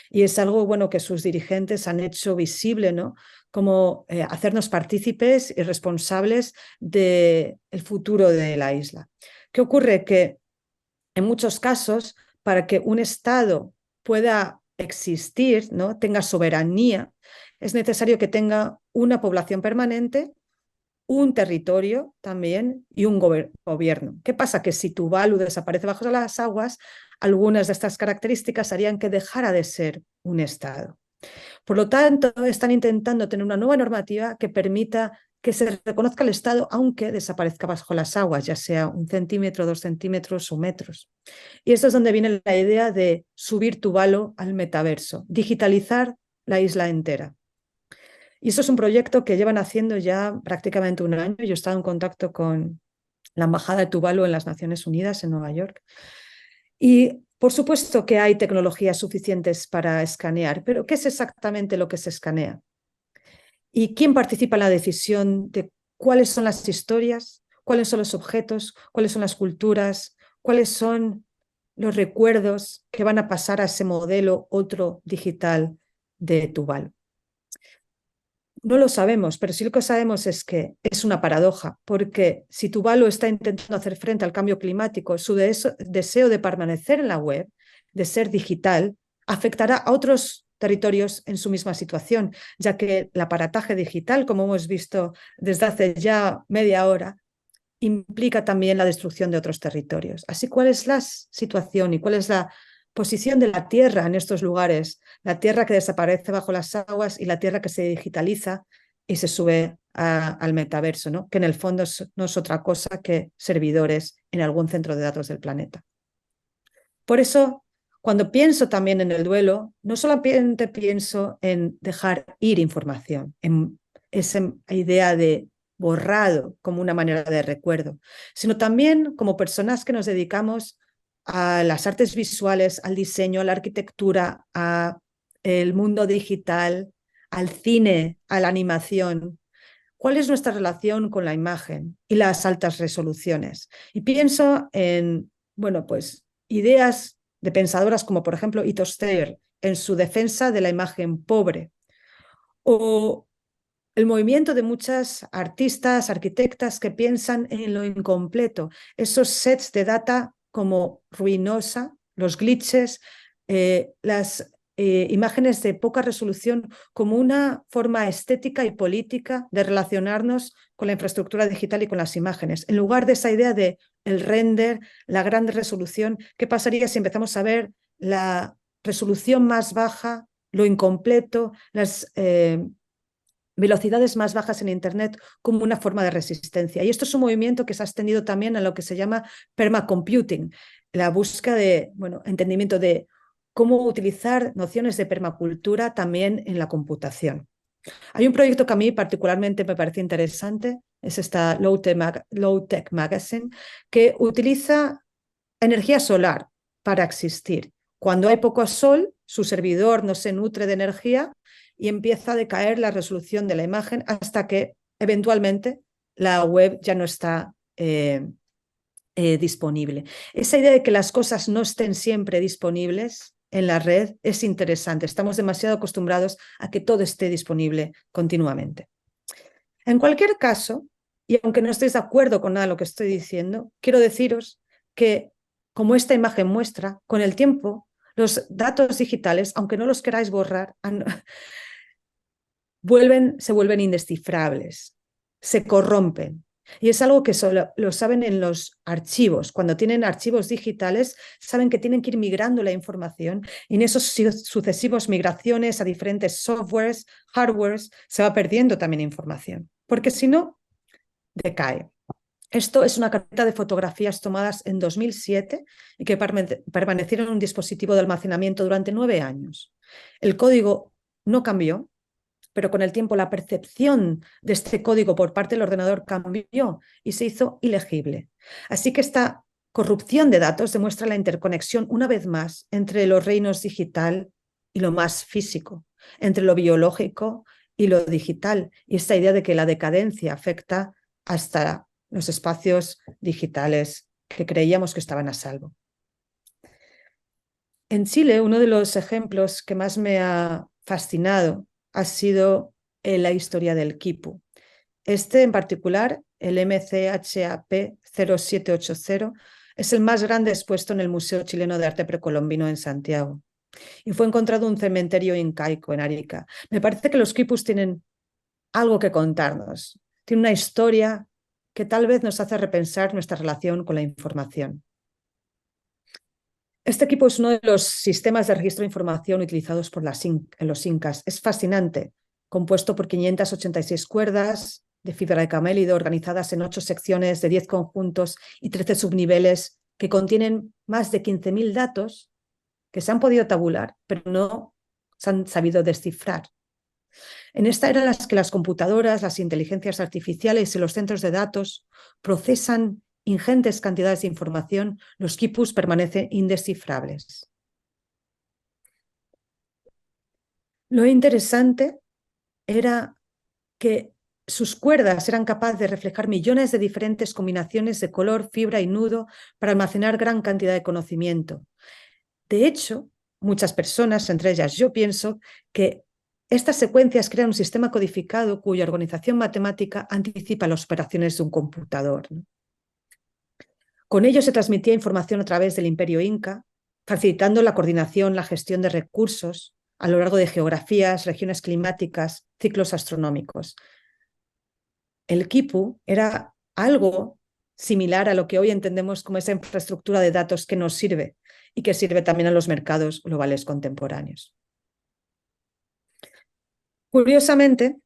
Y es algo, bueno, que sus dirigentes han hecho visible, ¿no? Como hacernos partícipes y responsables del futuro de la isla. ¿Qué ocurre? Que en muchos casos, para que un Estado pueda existir, ¿no? Tenga soberanía, es necesario que tenga una población permanente, un territorio también y un gobierno. ¿Qué pasa? Que si Tuvalu desaparece bajo las aguas, algunas de estas características harían que dejara de ser un Estado. Por lo tanto, están intentando tener una nueva normativa que permita que se reconozca el Estado aunque desaparezca bajo las aguas, ya sea 1 centímetro, 2 centímetros o metros. Y esto es donde viene la idea de subir Tuvalu al metaverso, digitalizar la isla entera. Y eso es un proyecto que llevan haciendo ya prácticamente un año. Yo he estado en contacto con la Embajada de Tuvalu en las Naciones Unidas en Nueva York. Y por supuesto que hay tecnologías suficientes para escanear, pero ¿qué es exactamente lo que se escanea? ¿Y quién participa en la decisión de cuáles son las historias, cuáles son los objetos, cuáles son las culturas, cuáles son los recuerdos que van a pasar a ese modelo otro digital de Tuvalu? No lo sabemos, pero sí lo que sabemos es que es una paradoja, porque si Tuvalu está intentando hacer frente al cambio climático, su deseo de permanecer en la web, de ser digital, afectará a otros territorios en su misma situación, ya que el aparataje digital, como hemos visto desde hace ya media hora, implica también la destrucción de otros territorios. Así, ¿cuál es la situación y cuál es la posición de la Tierra en estos lugares? La Tierra que desaparece bajo las aguas y la Tierra que se digitaliza y se sube al metaverso, ¿no? Que en el fondo no es otra cosa que servidores en algún centro de datos del planeta. Por eso, cuando pienso también en el duelo, no solamente pienso en dejar ir información, en esa idea de borrado como una manera de recuerdo, sino también como personas que nos dedicamos a las artes visuales, al diseño, a la arquitectura, al mundo digital, al cine, a la animación. ¿Cuál es nuestra relación con la imagen y las altas resoluciones? Y pienso en, bueno, pues ideas de pensadoras como por ejemplo Ito Steyer en su defensa de la imagen pobre, o el movimiento de muchas artistas, arquitectas que piensan en lo incompleto, esos sets de data como ruinosa, los glitches, las imágenes de poca resolución como una forma estética y política de relacionarnos con la infraestructura digital y con las imágenes, en lugar de esa idea de el render, la gran resolución. ¿Qué pasaría si empezamos a ver la resolución más baja, lo incompleto, las velocidades más bajas en Internet como una forma de resistencia? Y esto es un movimiento que se ha extendido también a lo que se llama permacomputing, la búsqueda de, bueno, entendimiento de cómo utilizar nociones de permacultura también en la computación. Hay un proyecto que a mí particularmente me parece interesante, es esta Low Tech Magazine, que utiliza energía solar para existir. Cuando hay poco sol, su servidor no se nutre de energía y empieza a decaer la resolución de la imagen hasta que eventualmente la web ya no está disponible. Esa idea de que las cosas no estén siempre disponibles en la red es interesante. Estamos demasiado acostumbrados a que todo esté disponible continuamente. En cualquier caso, y aunque no estéis de acuerdo con nada de lo que estoy diciendo, quiero deciros que, como esta imagen muestra, con el tiempo, los datos digitales, aunque no los queráis borrar, se vuelven indescifrables, se corrompen. Y es algo que solo lo saben en los archivos. Cuando tienen archivos digitales, saben que tienen que ir migrando la información y en esos sucesivos migraciones a diferentes softwares, hardwares, se va perdiendo también información, porque si no, decae. Esto es una carpeta de fotografías tomadas en 2007 y que permanecieron en un dispositivo de almacenamiento durante 9 años. El código no cambió, pero con el tiempo la percepción de este código por parte del ordenador cambió y se hizo ilegible. Así que esta corrupción de datos demuestra la interconexión una vez más entre los reinos digital y lo más físico, entre lo biológico y lo digital, y esta idea de que la decadencia afecta hasta los espacios digitales que creíamos que estaban a salvo. En Chile, uno de los ejemplos que más me ha fascinado ha sido la historia del quipu. Este en particular, el MCHAP 0780, es el más grande expuesto en el Museo Chileno de Arte Precolombino en Santiago. Y fue encontrado en un cementerio incaico en Arica. Me parece que los quipus tienen algo que contarnos. Tiene una historia que tal vez nos hace repensar nuestra relación con la información. Este equipo es uno de los sistemas de registro de información utilizados por los incas. Es fascinante, compuesto por 586 cuerdas de fibra de camélido organizadas en 8 secciones de 10 conjuntos y 13 subniveles que contienen más de 15.000 datos que se han podido tabular, pero no se han sabido descifrar. En esta era en la que las computadoras, las inteligencias artificiales y los centros de datos procesan ingentes cantidades de información, los quipus permanecen indescifrables. Lo interesante era que sus cuerdas eran capaces de reflejar millones de diferentes combinaciones de color, fibra y nudo para almacenar gran cantidad de conocimiento. De hecho, muchas personas, entre ellas yo, pienso que estas secuencias crean un sistema codificado cuya organización matemática anticipa las operaciones de un computador, ¿no? Con ello se transmitía información a través del Imperio Inca, facilitando la coordinación, la gestión de recursos a lo largo de geografías, regiones climáticas, ciclos astronómicos. El quipu era algo similar a lo que hoy entendemos como esa infraestructura de datos que nos sirve y que sirve también a los mercados globales contemporáneos. Curiosamente,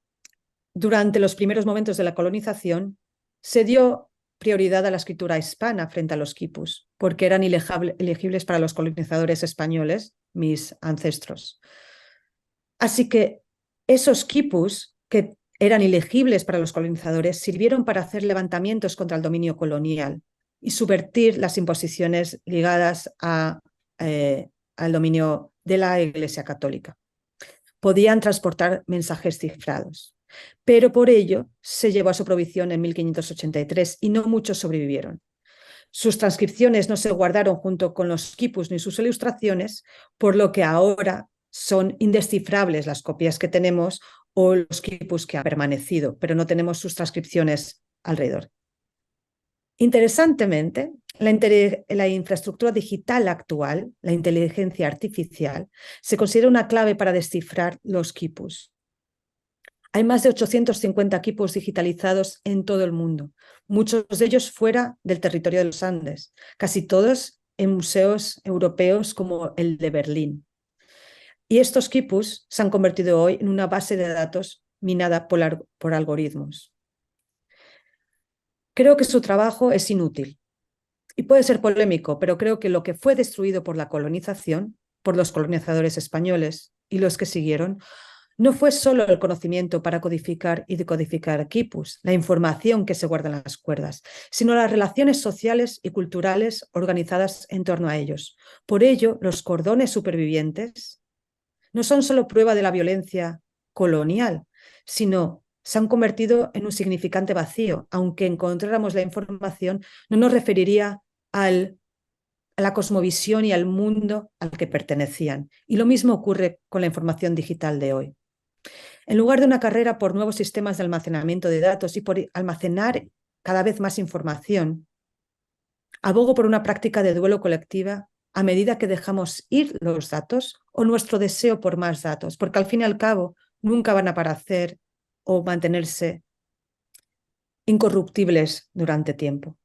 durante los primeros momentos de la colonización, se dio prioridad a la escritura hispana frente a los quipus, porque eran ilegibles para los colonizadores españoles, mis ancestros. Así que esos quipus, que eran ilegibles para los colonizadores, sirvieron para hacer levantamientos contra el dominio colonial y subvertir las imposiciones ligadas al dominio de la Iglesia Católica. Podían transportar mensajes cifrados, pero por ello se llevó a su prohibición en 1583 y no muchos sobrevivieron. Sus transcripciones no se guardaron junto con los quipus ni sus ilustraciones, por lo que ahora son indescifrables las copias que tenemos o los quipus que han permanecido, pero no tenemos sus transcripciones alrededor. Interesantemente, la infraestructura digital actual, la inteligencia artificial, se considera una clave para descifrar los quipus. Hay más de 850 quipus digitalizados en todo el mundo, muchos de ellos fuera del territorio de los Andes, casi todos en museos europeos como el de Berlín. Y estos quipus se han convertido hoy en una base de datos minada por algoritmos. Creo que su trabajo es inútil y puede ser polémico, pero creo que lo que fue destruido por la colonización, por los colonizadores españoles y los que siguieron, no fue solo el conocimiento para codificar y decodificar quipus, la información que se guarda en las cuerdas, sino las relaciones sociales y culturales organizadas en torno a ellos. Por ello, los cordones supervivientes no son solo prueba de la violencia colonial, sino se han convertido en un significante vacío. Aunque encontráramos la información, no nos referiría a la cosmovisión y al mundo al que pertenecían. Y lo mismo ocurre con la información digital de hoy. En lugar de una carrera por nuevos sistemas de almacenamiento de datos y por almacenar cada vez más información, abogo por una práctica de duelo colectiva a medida que dejamos ir los datos o nuestro deseo por más datos, porque al fin y al cabo nunca van a aparecer o mantenerse incorruptibles durante tiempo.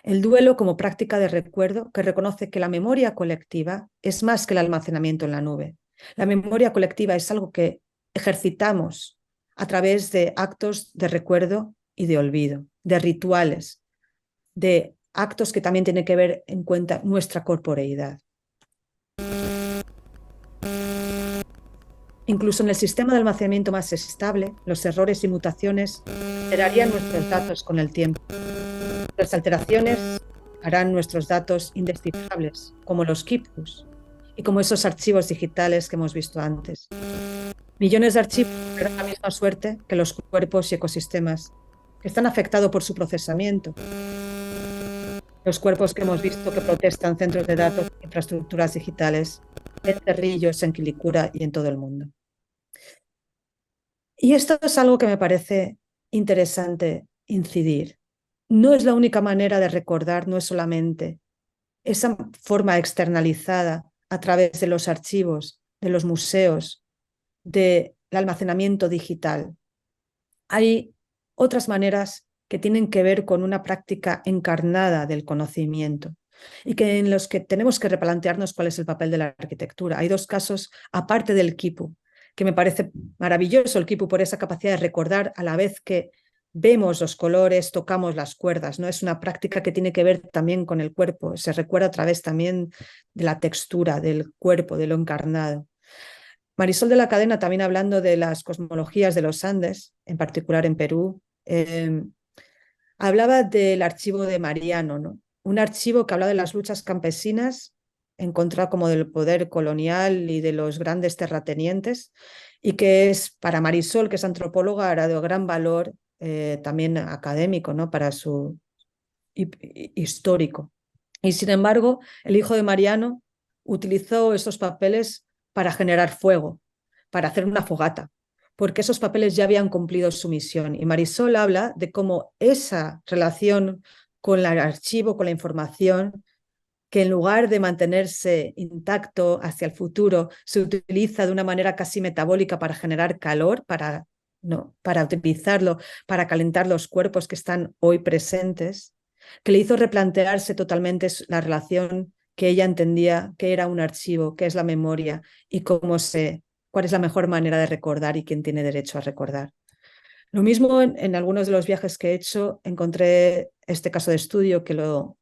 El duelo como práctica de recuerdo que reconoce que la memoria colectiva es más que el almacenamiento en la nube. La memoria colectiva es algo que ejercitamos a través de actos de recuerdo y de olvido, de rituales, de actos que también tienen que ver en cuenta nuestra corporeidad. Incluso en el sistema de almacenamiento más estable, los errores y mutaciones alterarían nuestros datos con el tiempo. Las alteraciones harán nuestros datos indescifrables, como los quipus y como esos archivos digitales que hemos visto antes. Millones de archivos tendrán la misma suerte que los cuerpos y ecosistemas que están afectados por su procesamiento. Los cuerpos que hemos visto que protestan centros de datos e infraestructuras digitales en Cerrillos, en Quilicura y en todo el mundo. Y esto es algo que me parece interesante incidir. No es la única manera de recordar, no es solamente esa forma externalizada a través de los archivos, de los museos, del almacenamiento digital. Hay otras maneras que tienen que ver con una práctica encarnada del conocimiento y que en los que tenemos que replantearnos cuál es el papel de la arquitectura. Hay dos casos, aparte del quipu, que me parece maravilloso el quipu por esa capacidad de recordar a la vez que vemos los colores, tocamos las cuerdas, ¿no? Es una práctica que tiene que ver también con el cuerpo, se recuerda a través también de la textura del cuerpo, de lo encarnado. Marisol de la Cadena, también hablando de las cosmologías de los Andes, en particular en Perú, hablaba del archivo de Mariano, ¿no? Un archivo que habla de las luchas campesinas en contra como del poder colonial y de los grandes terratenientes, y que es para Marisol, que es antropóloga, era de gran valor también académico, ¿no? Para su histórico. Y sin embargo, el hijo de Mariano utilizó esos papeles para generar fuego, para hacer una fogata, porque esos papeles ya habían cumplido su misión. Y Marisol habla de cómo esa relación con el archivo, con la información, que en lugar de mantenerse intacto hacia el futuro, se utiliza de una manera casi metabólica para generar calor, para utilizarlo, para calentar los cuerpos que están hoy presentes, que le hizo replantearse totalmente la relación que ella entendía que era un archivo, que es la memoria y cuál es la mejor manera de recordar y quién tiene derecho a recordar. Lo mismo en algunos de los viajes que he hecho, encontré este caso de estudio que lo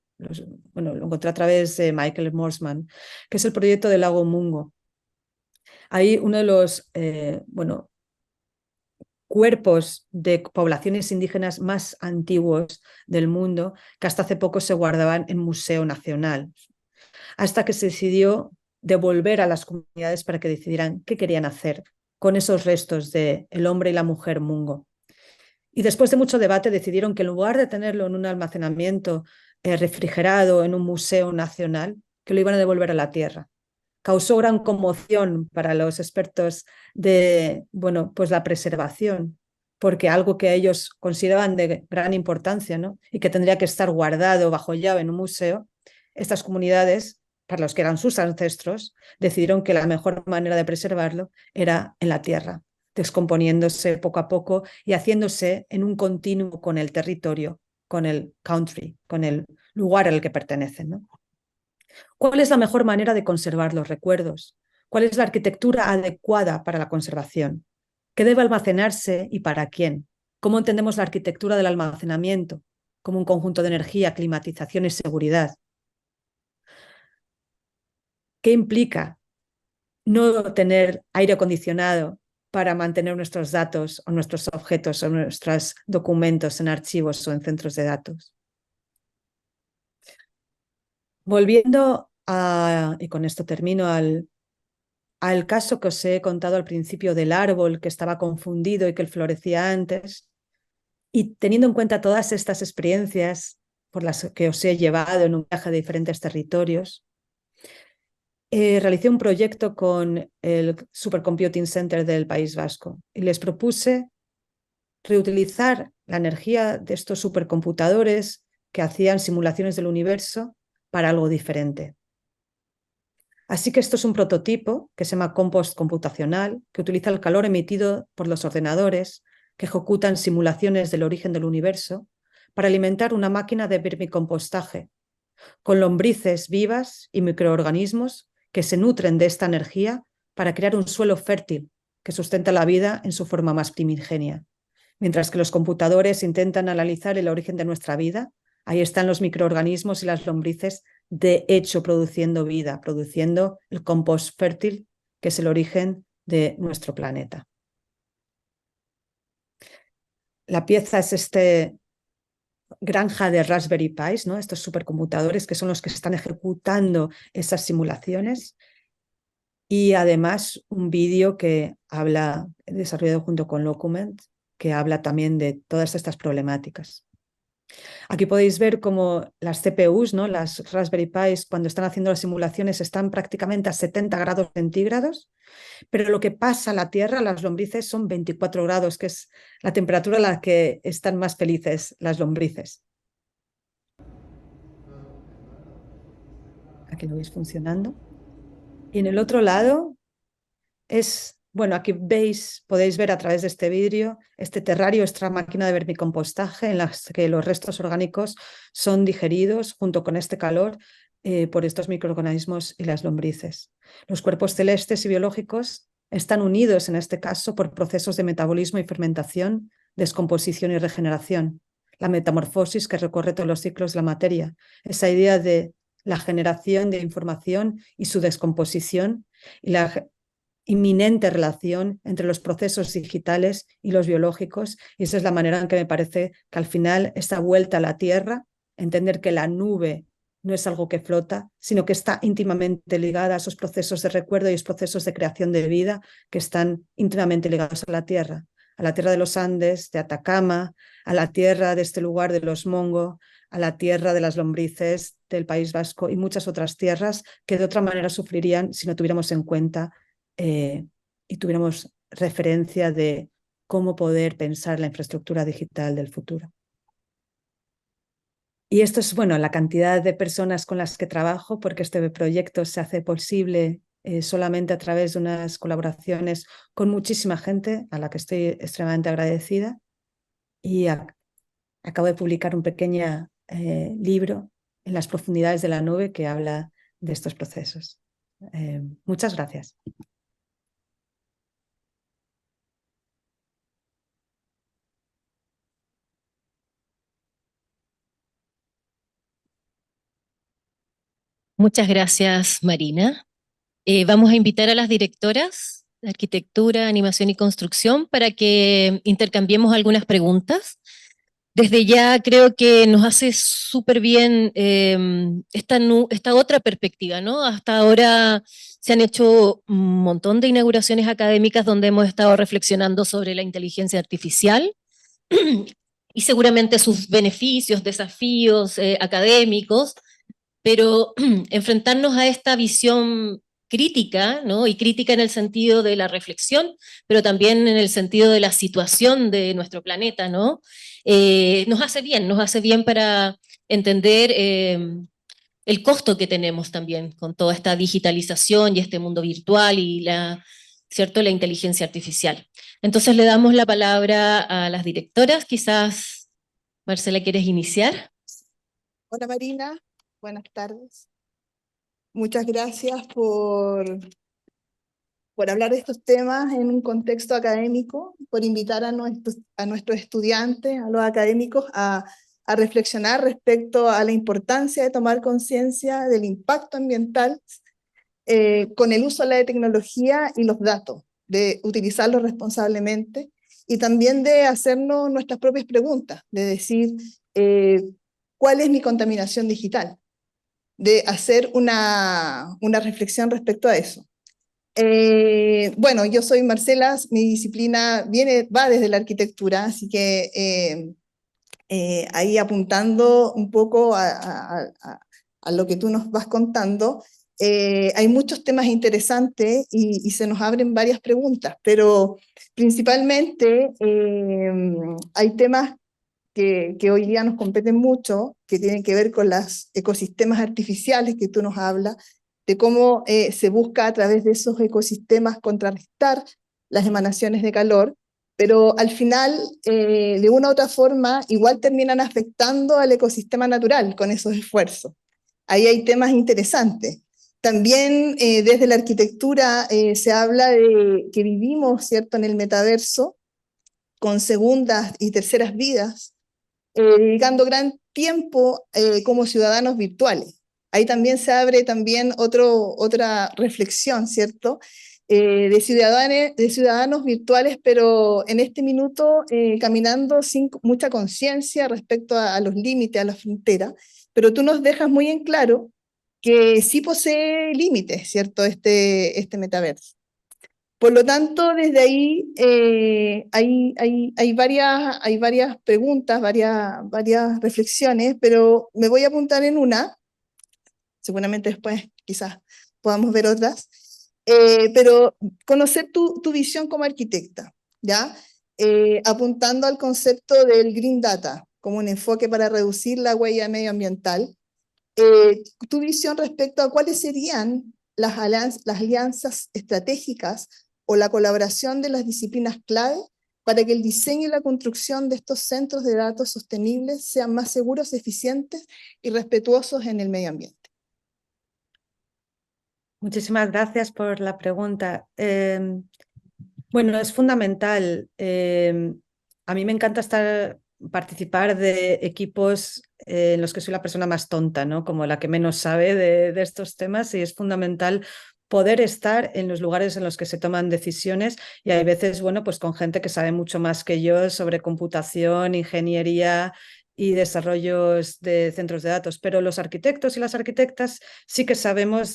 encontré a través de Michael Morsman, que es el proyecto del lago Mungo. Hay uno de los cuerpos de poblaciones indígenas más antiguos del mundo que hasta hace poco se guardaban en Museo Nacional, hasta que se decidió devolver a las comunidades para que decidieran qué querían hacer con esos restos del hombre y la mujer Mungo. Y después de mucho debate decidieron que en lugar de tenerlo en un almacenamiento refrigerado en un museo nacional, que lo iban a devolver a la tierra. Causó gran conmoción para los expertos de la preservación, porque algo que ellos consideraban de gran importancia, ¿no? Y que tendría que estar guardado bajo llave en un museo, estas comunidades, para los que eran sus ancestros, decidieron que la mejor manera de preservarlo era en la tierra, descomponiéndose poco a poco y haciéndose en un continuo con el territorio, con el country, con el lugar al que pertenecen, ¿no? ¿Cuál es la mejor manera de conservar los recuerdos? ¿Cuál es la arquitectura adecuada para la conservación? ¿Qué debe almacenarse y para quién? ¿Cómo entendemos la arquitectura del almacenamiento? Como un conjunto de energía, climatización y seguridad. ¿Qué implica no tener aire acondicionado para mantener nuestros datos o nuestros objetos o nuestros documentos en archivos o en centros de datos? Volviendo y con esto termino, al caso que os he contado al principio del árbol que estaba confundido y que florecía antes, y teniendo en cuenta todas estas experiencias por las que os he llevado en un viaje de diferentes territorios, realicé un proyecto con el Supercomputing Center del País Vasco y les propuse reutilizar la energía de estos supercomputadores que hacían simulaciones del universo para algo diferente. Así que esto es un prototipo que se llama Compost computacional, que utiliza el calor emitido por los ordenadores que ejecutan simulaciones del origen del universo para alimentar una máquina de vermicompostaje con lombrices vivas y microorganismos que se nutren de esta energía para crear un suelo fértil que sustenta la vida en su forma más primigenia. Mientras que los computadores intentan analizar el origen de nuestra vida, ahí están los microorganismos y las lombrices de hecho produciendo vida, produciendo el compost fértil, que es el origen de nuestro planeta. La pieza es este granja de Raspberry Pis, ¿no? Estos supercomputadores que son los que están ejecutando esas simulaciones. Y además un vídeo que habla, desarrollado junto con Locument, que habla también de todas estas problemáticas. Aquí podéis ver cómo las CPUs, ¿no? Las Raspberry Pis, cuando están haciendo las simulaciones, están prácticamente a 70 grados centígrados, pero lo que pasa a la Tierra, las lombrices, son 24 grados, que es la temperatura a la que están más felices las lombrices. Aquí lo veis funcionando. Y en el otro lado es, bueno, aquí podéis ver a través de este vidrio, este terrario, esta máquina de vermicompostaje en la que los restos orgánicos son digeridos junto con este calor por estos microorganismos y las lombrices. Los cuerpos celestes y biológicos están unidos en este caso por procesos de metabolismo y fermentación, descomposición y regeneración. La metamorfosis que recorre todos los ciclos de la materia, esa idea de la generación de información y su descomposición y la inminente relación entre los procesos digitales y los biológicos, y esa es la manera en que me parece que al final esta vuelta a la Tierra, entender que la nube no es algo que flota, sino que está íntimamente ligada a esos procesos de recuerdo y esos procesos de creación de vida que están íntimamente ligados a la Tierra de los Andes, de Atacama, a la tierra de este lugar de los Mongo, a la tierra de las lombrices del País Vasco y muchas otras tierras que de otra manera sufrirían si no tuviéramos en cuenta y tuviéramos referencia de cómo poder pensar la infraestructura digital del futuro. Y esto es, bueno, la cantidad de personas con las que trabajo, porque este proyecto se hace posible solamente a través de unas colaboraciones con muchísima gente a la que estoy extremadamente agradecida. Y acabo de publicar un pequeño libro en las profundidades de la nube que habla de estos procesos. Muchas gracias. Muchas gracias, Marina. Vamos a invitar a las directoras de Arquitectura, Animación y Construcción para que intercambiemos algunas preguntas. Desde ya creo que nos hace súper bien esta otra perspectiva, ¿no? Hasta ahora se han hecho un montón de inauguraciones académicas donde hemos estado reflexionando sobre la inteligencia artificial y seguramente sus beneficios, desafíos académicos, pero enfrentarnos a esta visión crítica, ¿no? Y crítica en el sentido de la reflexión, pero también en el sentido de la situación de nuestro planeta, ¿no? Nos hace bien para entender el costo que tenemos también con toda esta digitalización y este mundo virtual y ¿cierto? La inteligencia artificial. Entonces le damos la palabra a las directoras, quizás, Marcela, ¿quieres iniciar? Hola Marina, buenas tardes. Muchas gracias por hablar de estos temas en un contexto académico, por invitar a nuestros estudiantes, a los académicos, a reflexionar respecto a la importancia de tomar conciencia del impacto ambiental con el uso de la tecnología y los datos, de utilizarlos responsablemente y también de hacernos nuestras propias preguntas, de decir ¿cuál es mi contaminación digital? De hacer una reflexión respecto a eso. Bueno, yo soy Marcela, mi disciplina va desde la arquitectura, así que ahí apuntando un poco a lo que tú nos vas contando, hay muchos temas interesantes y se nos abren varias preguntas, pero principalmente hay temas que hoy día nos competen mucho, que tienen que ver con los ecosistemas artificiales que tú nos hablas, de cómo se busca a través de esos ecosistemas contrarrestar las emanaciones de calor, pero al final, de una u otra forma, igual terminan afectando al ecosistema natural con esos esfuerzos. Ahí hay temas interesantes. También desde la arquitectura se habla de que vivimos, ¿cierto?, en el metaverso, con segundas y terceras vidas, dedicando gran tiempo como ciudadanos virtuales. Ahí también se abre también otra reflexión, ¿cierto? de ciudadanos virtuales, pero en este minuto caminando sin mucha conciencia respecto a los límites, a la frontera. Pero tú nos dejas muy en claro que sí posee límites, ¿cierto? Este metaverso. Por lo tanto, desde ahí hay varias preguntas, varias reflexiones, pero me voy a apuntar en una, seguramente después quizás podamos ver otras, pero conocer tu visión como arquitecta, ¿ya? Apuntando al concepto del Green Data como un enfoque para reducir la huella medioambiental, tu visión respecto a cuáles serían las alianzas estratégicas o la colaboración de las disciplinas clave para que el diseño y la construcción de estos centros de datos sostenibles sean más seguros, eficientes y respetuosos en el medio ambiente. Muchísimas gracias por la pregunta. Bueno, es fundamental. A mí me encanta participar de equipos en los que soy la persona más tonta, ¿no? Como la que menos sabe de estos temas, y es fundamental poder estar en los lugares en los que se toman decisiones, y hay veces, bueno, pues con gente que sabe mucho más que yo sobre computación, ingeniería y desarrollos de centros de datos, pero los arquitectos y las arquitectas sí que sabemos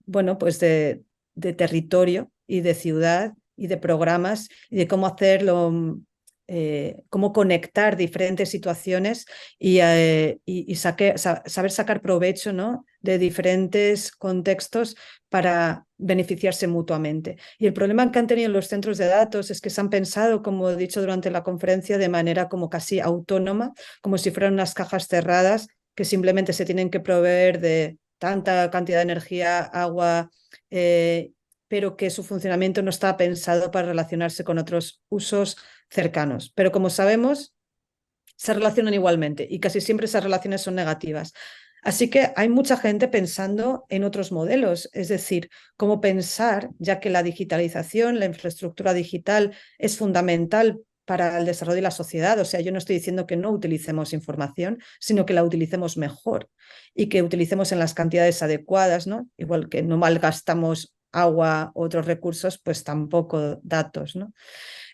bueno, pues de territorio y de ciudad y de programas y de cómo hacerlo, cómo conectar diferentes situaciones y saber sacar provecho, ¿no?, de diferentes contextos para beneficiarse mutuamente. Y el problema que han tenido los centros de datos es que se han pensado, como he dicho durante la conferencia, de manera como casi autónoma, como si fueran unas cajas cerradas que simplemente se tienen que proveer de tanta cantidad de energía, agua, pero que su funcionamiento no está pensado para relacionarse con otros usos cercanos. Pero como sabemos, se relacionan igualmente y casi siempre esas relaciones son negativas. Así que hay mucha gente pensando en otros modelos, es decir, cómo pensar, ya que la digitalización, la infraestructura digital es fundamental para el desarrollo de la sociedad. O sea, yo no estoy diciendo que no utilicemos información, sino que la utilicemos mejor y que utilicemos en las cantidades adecuadas, ¿no? Igual que no malgastamos agua u otros recursos, pues tampoco datos, ¿no?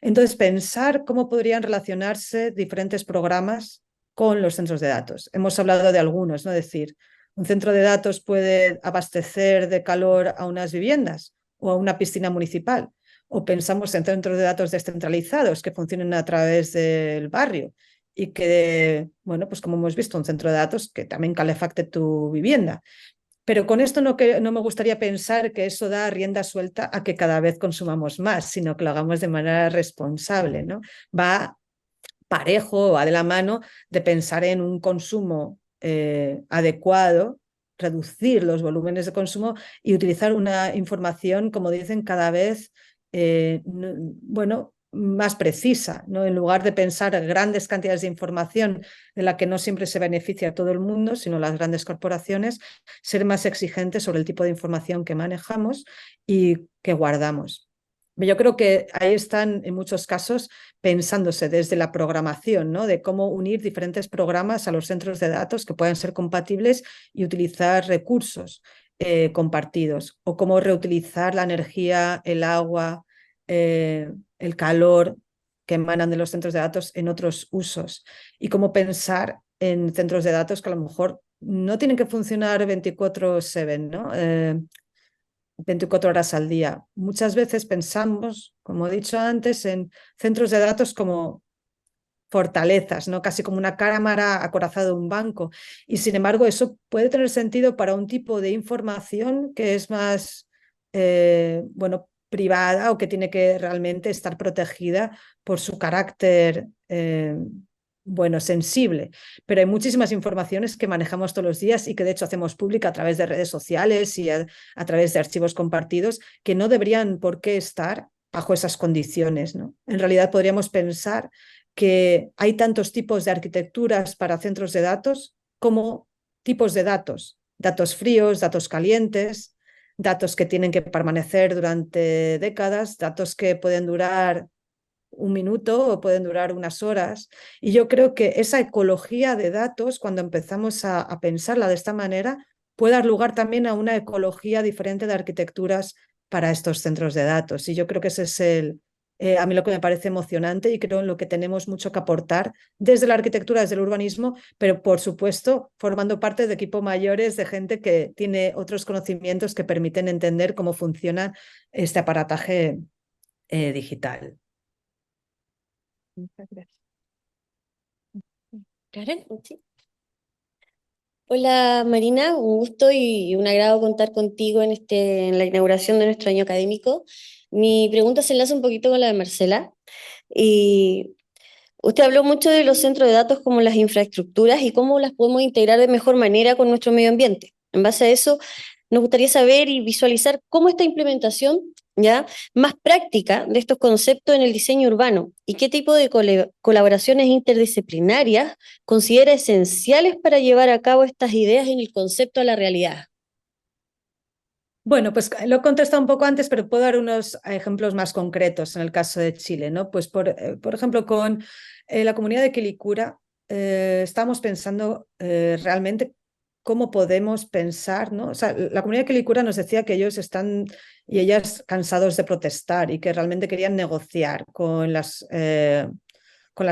Entonces, pensar cómo podrían relacionarse diferentes programas con los centros de datos. Hemos hablado de algunos, ¿no? Es decir, un centro de datos puede abastecer de calor a unas viviendas o a una piscina municipal. O pensamos en centros de datos descentralizados que funcionen a través del barrio y que, bueno, pues como hemos visto, un centro de datos que también calefacte tu vivienda. Pero con esto no me gustaría pensar que eso da rienda suelta a que cada vez consumamos más, sino que lo hagamos de manera responsable, ¿no? Va parejo, va de la mano de pensar en un consumo adecuado, reducir los volúmenes de consumo y utilizar una información, como dicen, cada vez, bueno, más precisa, ¿no? En lugar de pensar grandes cantidades de información de la que no siempre se beneficia a todo el mundo, sino las grandes corporaciones, ser más exigentes sobre el tipo de información que manejamos y que guardamos. Yo creo que ahí están, en muchos casos, pensándose desde la programación, ¿no?, de cómo unir diferentes programas a los centros de datos que puedan ser compatibles y utilizar recursos compartidos, o cómo reutilizar la energía, el agua, el calor que emanan de los centros de datos en otros usos, y cómo pensar en centros de datos que a lo mejor no tienen que funcionar 24/7, ¿no? 24 horas al día. Muchas veces pensamos, como he dicho antes, en centros de datos como fortalezas, ¿no?, casi como una cámara acorazada de un banco. Y sin embargo, eso puede tener sentido para un tipo de información que es más, bueno, privada, o que tiene que realmente estar protegida por su carácter, bueno, sensible. Pero hay muchísimas informaciones que manejamos todos los días y que de hecho hacemos pública a través de redes sociales y a través de archivos compartidos, que no deberían por qué estar bajo esas condiciones, ¿no? En realidad podríamos pensar que hay tantos tipos de arquitecturas para centros de datos como tipos de datos. Datos fríos, datos calientes, datos que tienen que permanecer durante décadas, datos que pueden durar un minuto o pueden durar unas horas. Y yo creo que esa ecología de datos, cuando empezamos a pensarla de esta manera, puede dar lugar también a una ecología diferente de arquitecturas para estos centros de datos. Y yo creo que ese es a mí lo que me parece emocionante y creo en lo que tenemos mucho que aportar desde la arquitectura, desde el urbanismo, pero por supuesto formando parte de equipos mayores de gente que tiene otros conocimientos que permiten entender cómo funciona este aparataje digital. Muchas gracias. Karen, sí. Hola Marina, un gusto y un agrado contar contigo en la inauguración de nuestro año académico. Mi pregunta se enlaza un poquito con la de Marcela. Y usted habló mucho de los centros de datos como las infraestructuras y cómo las podemos integrar de mejor manera con nuestro medio ambiente. En base a eso, nos gustaría saber y visualizar cómo esta implementación ya más práctica de estos conceptos en el diseño urbano y qué tipo de colaboraciones interdisciplinarias considera esenciales para llevar a cabo estas ideas en el concepto a la realidad. Bueno, pues lo he contestado un poco antes, pero puedo dar unos ejemplos más concretos en el caso de Chile, ¿no? Pues por ejemplo, con la comunidad de Quilicura estamos pensando realmente cómo podemos pensar, ¿no? O sea, la comunidad de Quilicura nos decía que ellos están y ellas cansados de protestar y que realmente querían negociar con las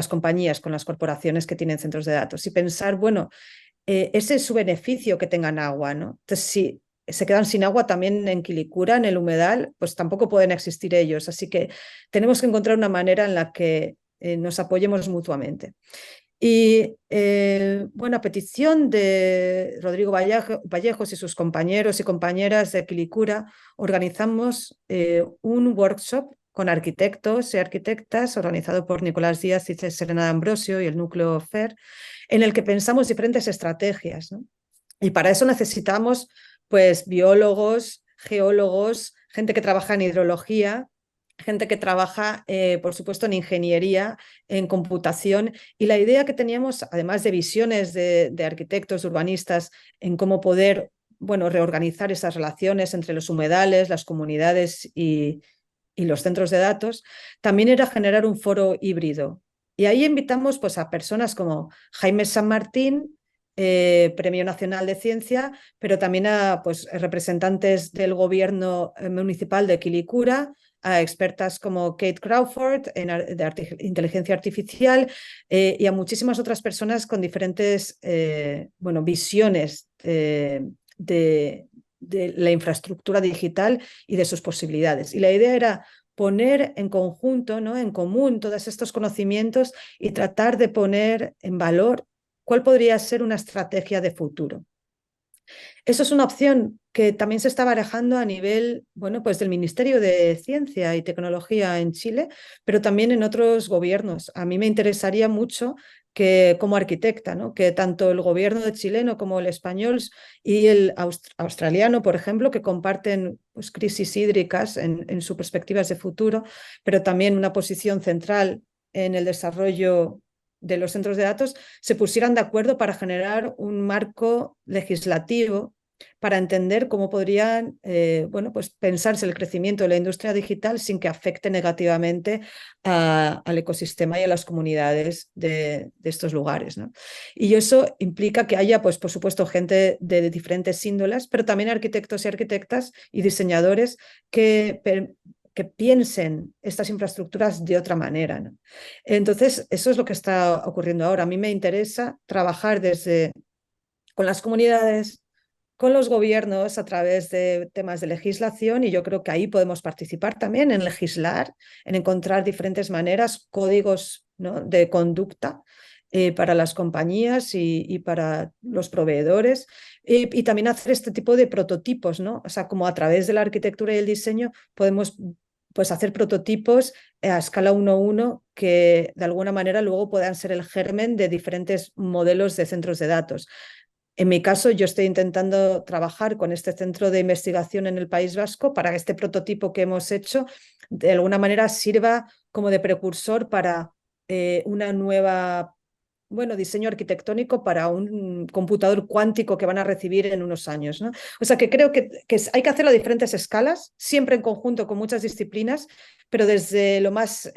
compañías, con las corporaciones que tienen centros de datos y pensar, bueno, ese es su beneficio que tengan agua, ¿no? Entonces, si se quedan sin agua también en Quilicura, en el humedal, pues tampoco pueden existir ellos. Así que tenemos que encontrar una manera en la que nos apoyemos mutuamente. Y bueno, a petición de Rodrigo Vallejos y sus compañeros y compañeras de Quilicura, organizamos un workshop con arquitectos y arquitectas organizado por Nicolás Díaz y Serena Ambrosio y el Núcleo FER, en el que pensamos diferentes estrategias, ¿no? Y para eso necesitamos pues biólogos, geólogos, gente que trabaja en hidrología, gente que trabaja, por supuesto, en ingeniería, en computación. Y la idea que teníamos, además de visiones de arquitectos, urbanistas, en cómo poder, bueno, reorganizar esas relaciones entre los humedales, las comunidades y los centros de datos, también era generar un foro híbrido. Y ahí invitamos pues, a personas como Jaime San Martín, Premio Nacional de Ciencia, pero también a pues, representantes del gobierno municipal de Quilicura, a expertas como Kate Crawford de inteligencia artificial y a muchísimas otras personas con diferentes bueno, visiones de la infraestructura digital y de sus posibilidades. Y la idea era poner en conjunto, ¿no? En común todos estos conocimientos y tratar de poner en valor cuál podría ser una estrategia de futuro. Eso es una opción que también se está barajando a nivel, bueno, pues del Ministerio de Ciencia y Tecnología en Chile, pero también en otros gobiernos. A mí me interesaría mucho que como arquitecta, ¿no? Que tanto el gobierno chileno como el español y el australiano, por ejemplo, que comparten pues, crisis hídricas en sus perspectivas de futuro, pero también una posición central en el desarrollo de los centros de datos, se pusieran de acuerdo para generar un marco legislativo para entender cómo podrían bueno, pues pensarse el crecimiento de la industria digital sin que afecte negativamente al ecosistema y a las comunidades de estos lugares, ¿no? Y eso implica que haya, pues, por supuesto, gente de diferentes índoles, pero también arquitectos y arquitectas y diseñadores que piensen estas infraestructuras de otra manera, ¿no? Entonces, eso es lo que está ocurriendo ahora. A mí me interesa trabajar con las comunidades, con los gobiernos a través de temas de legislación y yo creo que ahí podemos participar también en legislar, en encontrar diferentes maneras, códigos, ¿no? de conducta para las compañías y para los proveedores y también hacer este tipo de prototipos, ¿no? O sea, como a través de la arquitectura y el diseño podemos pues hacer prototipos a escala 1:1 que de alguna manera luego puedan ser el germen de diferentes modelos de centros de datos. En mi caso, yo estoy intentando trabajar con este centro de investigación en el País Vasco para que este prototipo que hemos hecho de alguna manera sirva como de precursor para una nueva, bueno, diseño arquitectónico para un computador cuántico que van a recibir en unos años, ¿no? O sea que creo que hay que hacerlo a diferentes escalas, siempre en conjunto con muchas disciplinas, pero desde lo más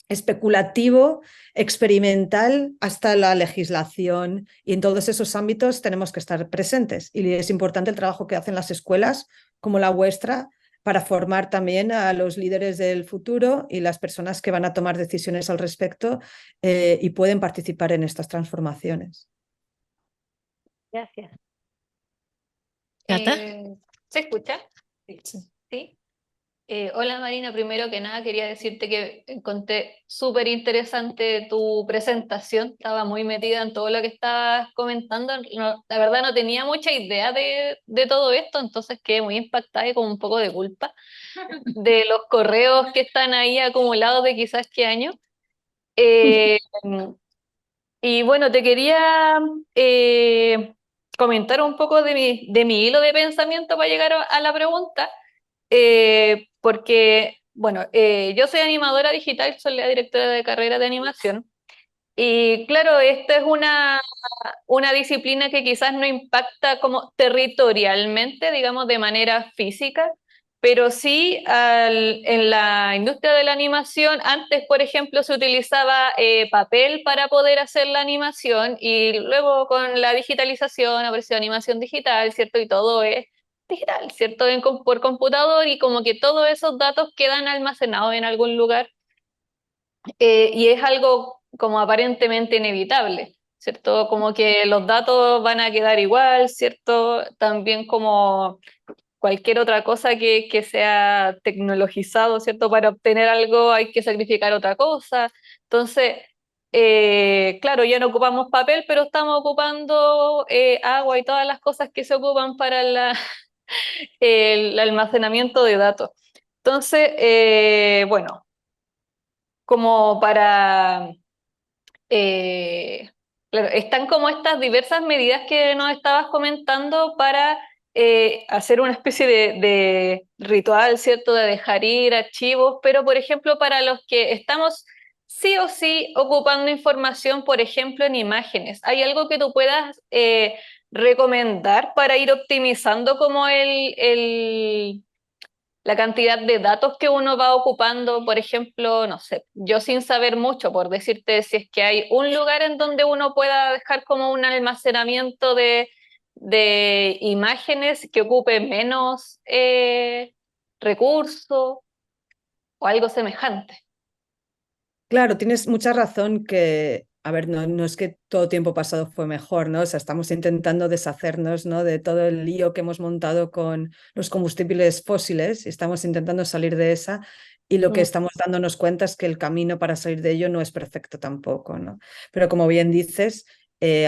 especulativo, experimental, hasta la legislación. Y en todos esos ámbitos tenemos que estar presentes. Y es importante el trabajo que hacen las escuelas como la vuestra para formar también a los líderes del futuro y las personas que van a tomar decisiones al respecto y pueden participar en estas transformaciones. Gracias. ¿Cata? ¿Se escucha? Sí. Hola Marina, primero que nada quería decirte que encontré súper interesante tu presentación, estaba muy metida en todo lo que estabas comentando, la verdad no tenía mucha idea de todo esto, entonces quedé muy impactada y con un poco de culpa de los correos que están ahí acumulados de quizás qué año. Eh, y bueno, te quería comentar un poco de mi hilo de pensamiento para llegar a la pregunta. Porque, bueno, yo soy animadora digital, soy la directora de carrera de animación. Y claro, esta es una disciplina que quizás no impacta como territorialmente, digamos, de manera física, pero sí en la industria de la animación, antes, por ejemplo, se utilizaba papel para poder hacer la animación y luego con la digitalización apareció animación digital, ¿cierto? Y todo es digital, ¿cierto? Por computador y como que todos esos datos quedan almacenados en algún lugar y es algo como aparentemente inevitable, ¿cierto? Como que los datos van a quedar igual, ¿cierto? También como cualquier otra cosa que sea tecnologizado, ¿cierto? Para obtener algo hay que sacrificar otra cosa. Entonces, claro, ya no ocupamos papel, pero estamos ocupando agua y todas las cosas que se ocupan para el almacenamiento de datos. Entonces, bueno, como para... claro, están como estas diversas medidas que nos estabas comentando para hacer una especie de ritual, ¿cierto? De dejar ir archivos, pero por ejemplo, para los que estamos sí o sí ocupando información, por ejemplo, en imágenes, ¿hay algo que tú puedas recomendar para ir optimizando como la cantidad de datos que uno va ocupando? Por ejemplo, no sé, yo sin saber mucho, por decirte si es que hay un lugar en donde uno pueda dejar como un almacenamiento de imágenes que ocupe menos recursos o algo semejante. Claro, tienes mucha razón que, a ver, no es que todo tiempo pasado fue mejor, ¿no? O sea, estamos intentando deshacernos, ¿no? De todo el lío que hemos montado con los combustibles fósiles y estamos intentando salir de esa y lo que estamos dándonos cuenta es que el camino para salir de ello no es perfecto tampoco, ¿no? Pero como bien dices,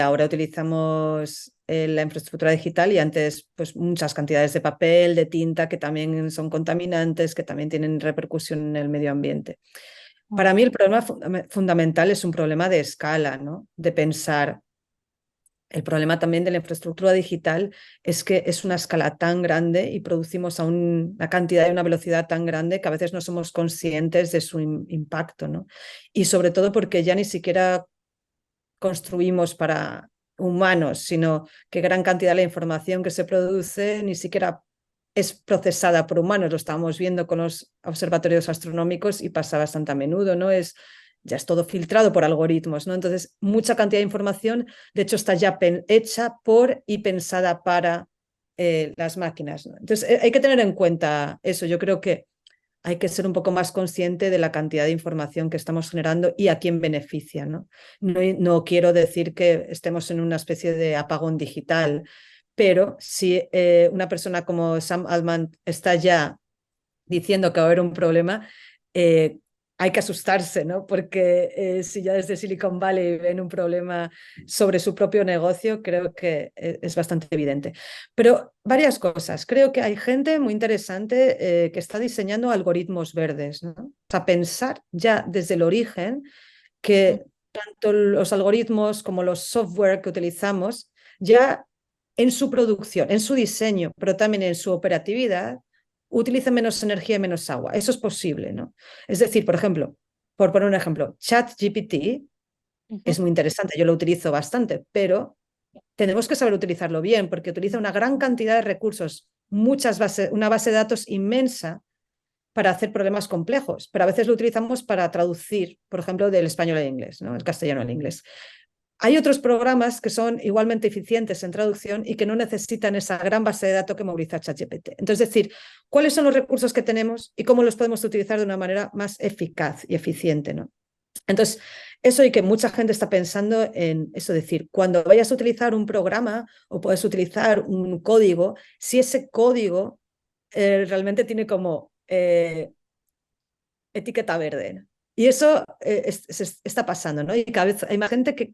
ahora utilizamos la infraestructura digital y antes pues muchas cantidades de papel, de tinta que también son contaminantes, que también tienen repercusión en el medio ambiente. Para mí el problema fundamental es un problema de escala, ¿no? De pensar. El problema también de la infraestructura digital es que es una escala tan grande y producimos a una cantidad y una velocidad tan grande que a veces no somos conscientes de su impacto, ¿no? Y sobre todo porque ya ni siquiera construimos para humanos, sino que gran cantidad de la información que se produce ni siquiera es procesada por humanos. Lo estábamos viendo con los observatorios astronómicos y pasa bastante a menudo, ¿no? Ya es todo filtrado por algoritmos, ¿no? Entonces, mucha cantidad de información, de hecho, está ya hecha por y pensada para las máquinas, ¿no? Entonces, hay que tener en cuenta eso. Yo creo que hay que ser un poco más consciente de la cantidad de información que estamos generando y a quién beneficia, ¿no? No quiero decir que estemos en una especie de apagón digital, pero si una persona como Sam Altman está ya diciendo que va a haber un problema, hay que asustarse, ¿no? Porque si ya desde Silicon Valley ven un problema sobre su propio negocio, creo que es bastante evidente. Pero varias cosas. Creo que hay gente muy interesante que está diseñando algoritmos verdes, ¿no? O sea, pensar ya desde el origen que tanto los algoritmos como los software que utilizamos ya en su producción, en su diseño, pero también en su operatividad, utilizan menos energía y menos agua. Eso es posible, ¿no? Es decir, por ejemplo, por poner un ejemplo, ChatGPT es muy interesante, yo lo utilizo bastante, pero tenemos que saber utilizarlo bien porque utiliza una gran cantidad de recursos, una base de datos inmensa para hacer problemas complejos, pero a veces lo utilizamos para traducir, por ejemplo, del español al inglés, ¿no? El castellano al inglés. Hay otros programas que son igualmente eficientes en traducción y que no necesitan esa gran base de datos que moviliza ChatGPT. Entonces, es decir, ¿cuáles son los recursos que tenemos y cómo los podemos utilizar de una manera más eficaz y eficiente, ¿no? Entonces, eso y que mucha gente está pensando en eso, decir, cuando vayas a utilizar un programa o puedes utilizar un código, si ese código realmente tiene como etiqueta verde. Y eso está pasando, ¿no? Y cada vez hay más gente que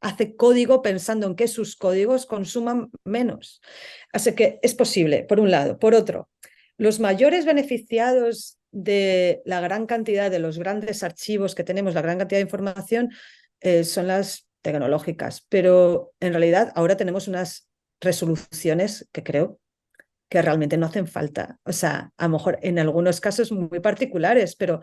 hace código pensando en que sus códigos consuman menos. Así que es posible, por un lado. Por otro, los mayores beneficiados de la gran cantidad de los grandes archivos que tenemos, la gran cantidad de información, son las tecnológicas. Pero en realidad ahora tenemos unas resoluciones que creo que realmente no hacen falta. O sea, a lo mejor en algunos casos muy particulares, pero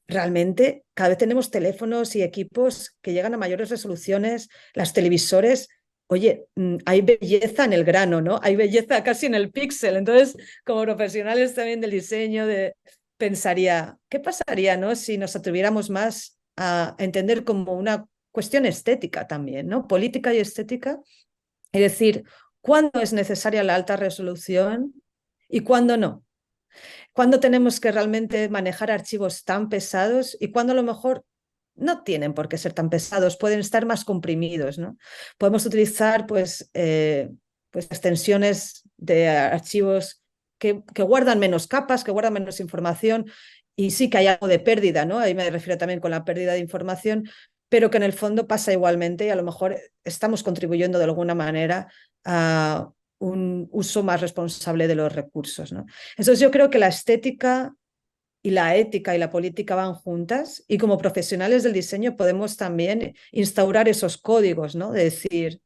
realmente cada vez tenemos teléfonos y equipos que llegan a mayores resoluciones, las televisores, oye, hay belleza en el grano, ¿no? Hay belleza casi en el píxel. Entonces, como profesionales también del diseño, pensaría, ¿qué pasaría, ¿no? Si nos atreviéramos más a entender como una cuestión estética también, ¿no? Política y estética. Es decir, ¿cuándo es necesaria la alta resolución y cuándo no? ¿Cuándo tenemos que realmente manejar archivos tan pesados y cuándo a lo mejor no tienen por qué ser tan pesados, pueden estar más comprimidos, ¿no? Podemos utilizar pues extensiones de archivos que guardan menos capas, que guardan menos información y sí que hay algo de pérdida, ¿no? Ahí me refiero también con la pérdida de información, pero que en el fondo pasa igualmente y a lo mejor estamos contribuyendo de alguna manera a un uso más responsable de los recursos, ¿no? Entonces yo creo que la estética y la ética y la política van juntas y como profesionales del diseño podemos también instaurar esos códigos, ¿no? De decir,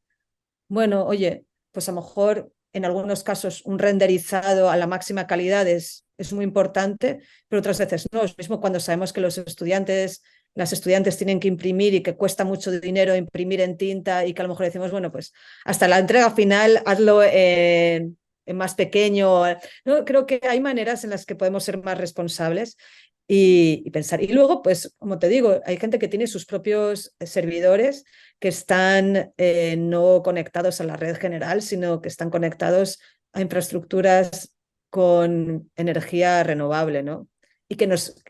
bueno, oye, pues a lo mejor en algunos casos un renderizado a la máxima calidad es muy importante, pero otras veces no. Es mismo cuando sabemos que las estudiantes tienen que imprimir y que cuesta mucho dinero imprimir en tinta y que a lo mejor decimos, bueno, pues hasta la entrega final hazlo en más pequeño. No, creo que hay maneras en las que podemos ser más responsables y pensar. Y luego, pues, como te digo, hay gente que tiene sus propios servidores que están no conectados a la red general, sino que están conectados a infraestructuras con energía renovable, ¿no? Y que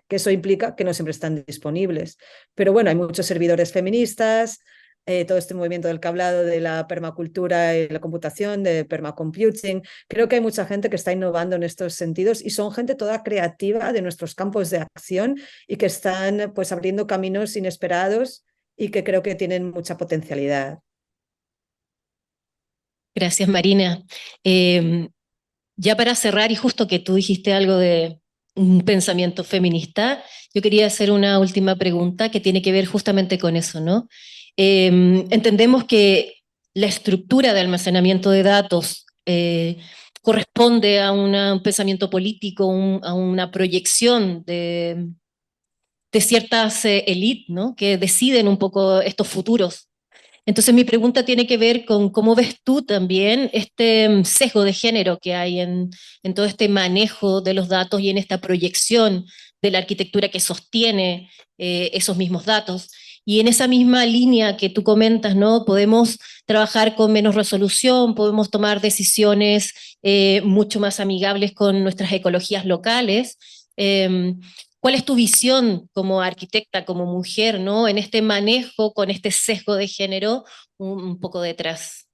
eso implica que no siempre están disponibles. Pero bueno, hay muchos servidores feministas, todo este movimiento del cablado de la permacultura y la computación, de permacomputing. Creo que hay mucha gente que está innovando en estos sentidos y son gente toda creativa de nuestros campos de acción y que están pues abriendo caminos inesperados y que creo que tienen mucha potencialidad. Gracias, Marina. Ya para cerrar, y justo que tú dijiste algo de un pensamiento feminista, yo quería hacer una última pregunta que tiene que ver justamente con eso, ¿no? Entendemos que la estructura de almacenamiento de datos corresponde a un pensamiento político, a una proyección de ciertas élites, ¿no? Que deciden un poco estos futuros. Entonces mi pregunta tiene que ver con cómo ves tú también este sesgo de género que hay en todo este manejo de los datos y en esta proyección de la arquitectura que sostiene esos mismos datos. Y en esa misma línea que tú comentas, ¿no? Podemos trabajar con menos resolución, podemos tomar decisiones mucho más amigables con nuestras ecologías locales. ¿Cuál es tu visión como arquitecta, como mujer, ¿no? En este manejo con este sesgo de género un poco detrás?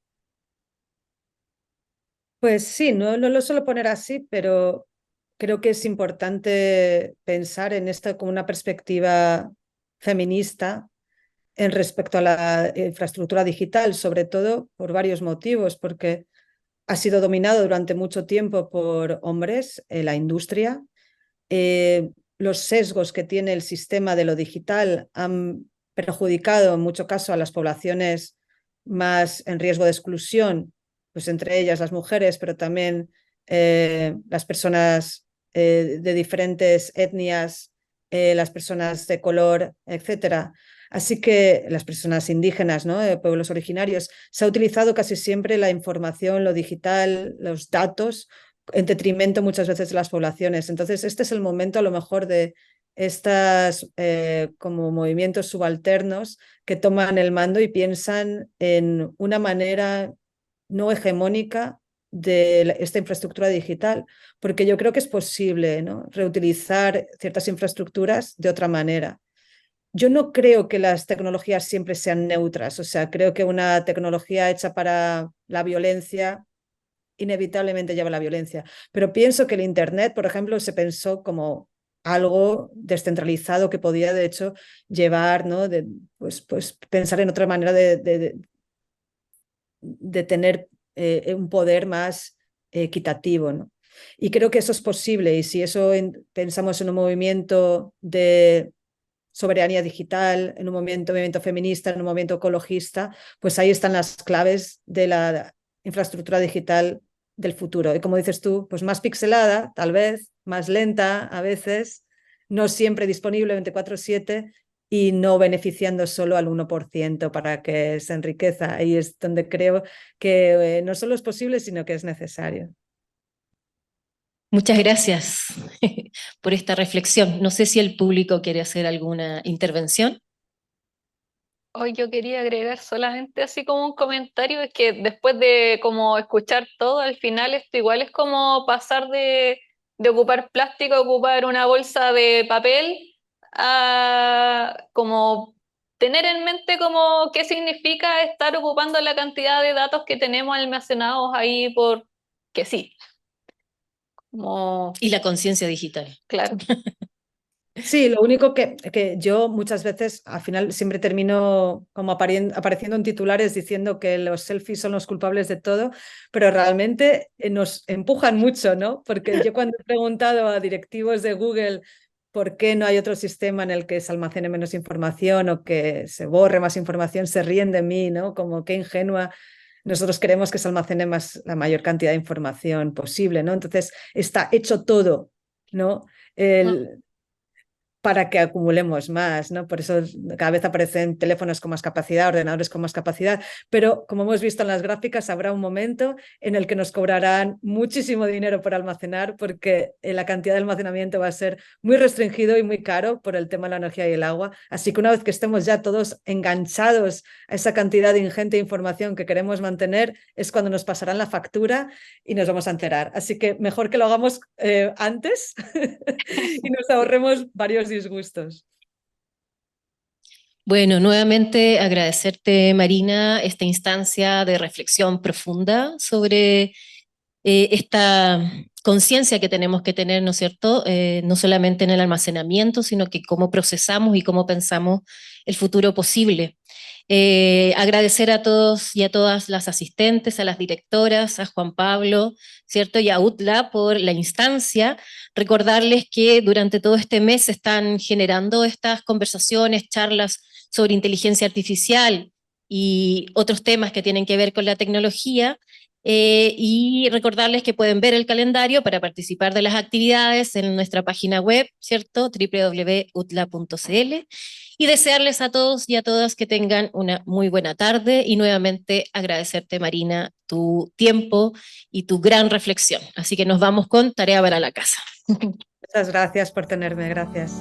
Pues sí, no lo suelo poner así, pero creo que es importante pensar en esto como una perspectiva feminista en respecto a la infraestructura digital, sobre todo por varios motivos, porque ha sido dominado durante mucho tiempo por hombres, la industria. Los sesgos que tiene el sistema de lo digital han perjudicado en mucho caso a las poblaciones más en riesgo de exclusión, pues entre ellas las mujeres, pero también las personas de diferentes etnias, las personas de color, etcétera. Así que las personas indígenas, ¿no? Pueblos originarios, se ha utilizado casi siempre la información, lo digital, los datos, en detrimento muchas veces de las poblaciones. Entonces, este es el momento a lo mejor de estas como movimientos subalternos que toman el mando y piensan en una manera no hegemónica de esta infraestructura digital, porque yo creo que es posible, ¿no?, reutilizar ciertas infraestructuras de otra manera. Yo no creo que las tecnologías siempre sean neutras, o sea, creo que una tecnología hecha para la violencia inevitablemente lleva a la violencia, pero pienso que el Internet, por ejemplo, se pensó como algo descentralizado que podía, de hecho, llevar, ¿no?, pues pensar en otra manera de tener un poder más equitativo, ¿no? Y creo que eso es posible, y si eso pensamos en un movimiento de soberanía digital, en un movimiento feminista, en un movimiento ecologista, pues ahí están las claves de la infraestructura digital del futuro. Y como dices tú, pues más pixelada, tal vez, más lenta a veces, no siempre disponible 24/7 y no beneficiando solo al 1% para que se enriqueza. Ahí es donde creo que no solo es posible, sino que es necesario. Muchas gracias por esta reflexión. No sé si el público quiere hacer alguna intervención. Hoy yo quería agregar solamente así como un comentario, es que después de como escuchar todo, al final esto igual es como pasar de ocupar plástico a ocupar una bolsa de papel, a como tener en mente como qué significa estar ocupando la cantidad de datos que tenemos almacenados ahí por que sí. Como, Y la conciencia digital. claro. Sí, lo único que yo muchas veces al final siempre termino como apareciendo en titulares diciendo que los selfies son los culpables de todo, pero realmente nos empujan mucho, ¿no? Porque yo cuando he preguntado a directivos de Google por qué no hay otro sistema en el que se almacene menos información o que se borre más información, se ríen de mí, ¿no? Como qué ingenua. Nosotros queremos que se almacene la mayor cantidad de información posible, ¿no? Entonces está hecho todo, ¿no? Para que acumulemos más, ¿no? Por eso cada vez aparecen teléfonos con más capacidad, ordenadores con más capacidad, pero como hemos visto en las gráficas, habrá un momento en el que nos cobrarán muchísimo dinero por almacenar porque la cantidad de almacenamiento va a ser muy restringido y muy caro por el tema de la energía y el agua. Así que una vez que estemos ya todos enganchados a esa cantidad de ingente información que queremos mantener, es cuando nos pasarán la factura y nos vamos a enterar. Así que mejor que lo hagamos antes y nos ahorremos varios disgustos. Bueno, nuevamente agradecerte, Marina, esta instancia de reflexión profunda sobre esta conciencia que tenemos que tener, ¿no es cierto? No solamente en el almacenamiento, sino que cómo procesamos y cómo pensamos el futuro posible. Agradecer a todos y a todas las asistentes, a las directoras, a Juan Pablo, ¿cierto? Y a UTLA por la instancia. Recordarles que durante todo este mes se están generando estas conversaciones, charlas sobre inteligencia artificial y otros temas que tienen que ver con la tecnología. Y recordarles que pueden ver el calendario para participar de las actividades en nuestra página web, ¿cierto? www.utla.cl. Y desearles a todos y a todas que tengan una muy buena tarde y nuevamente agradecerte, Marina, tu tiempo y tu gran reflexión. Así que nos vamos con tarea para la casa. Muchas gracias por tenerme, gracias.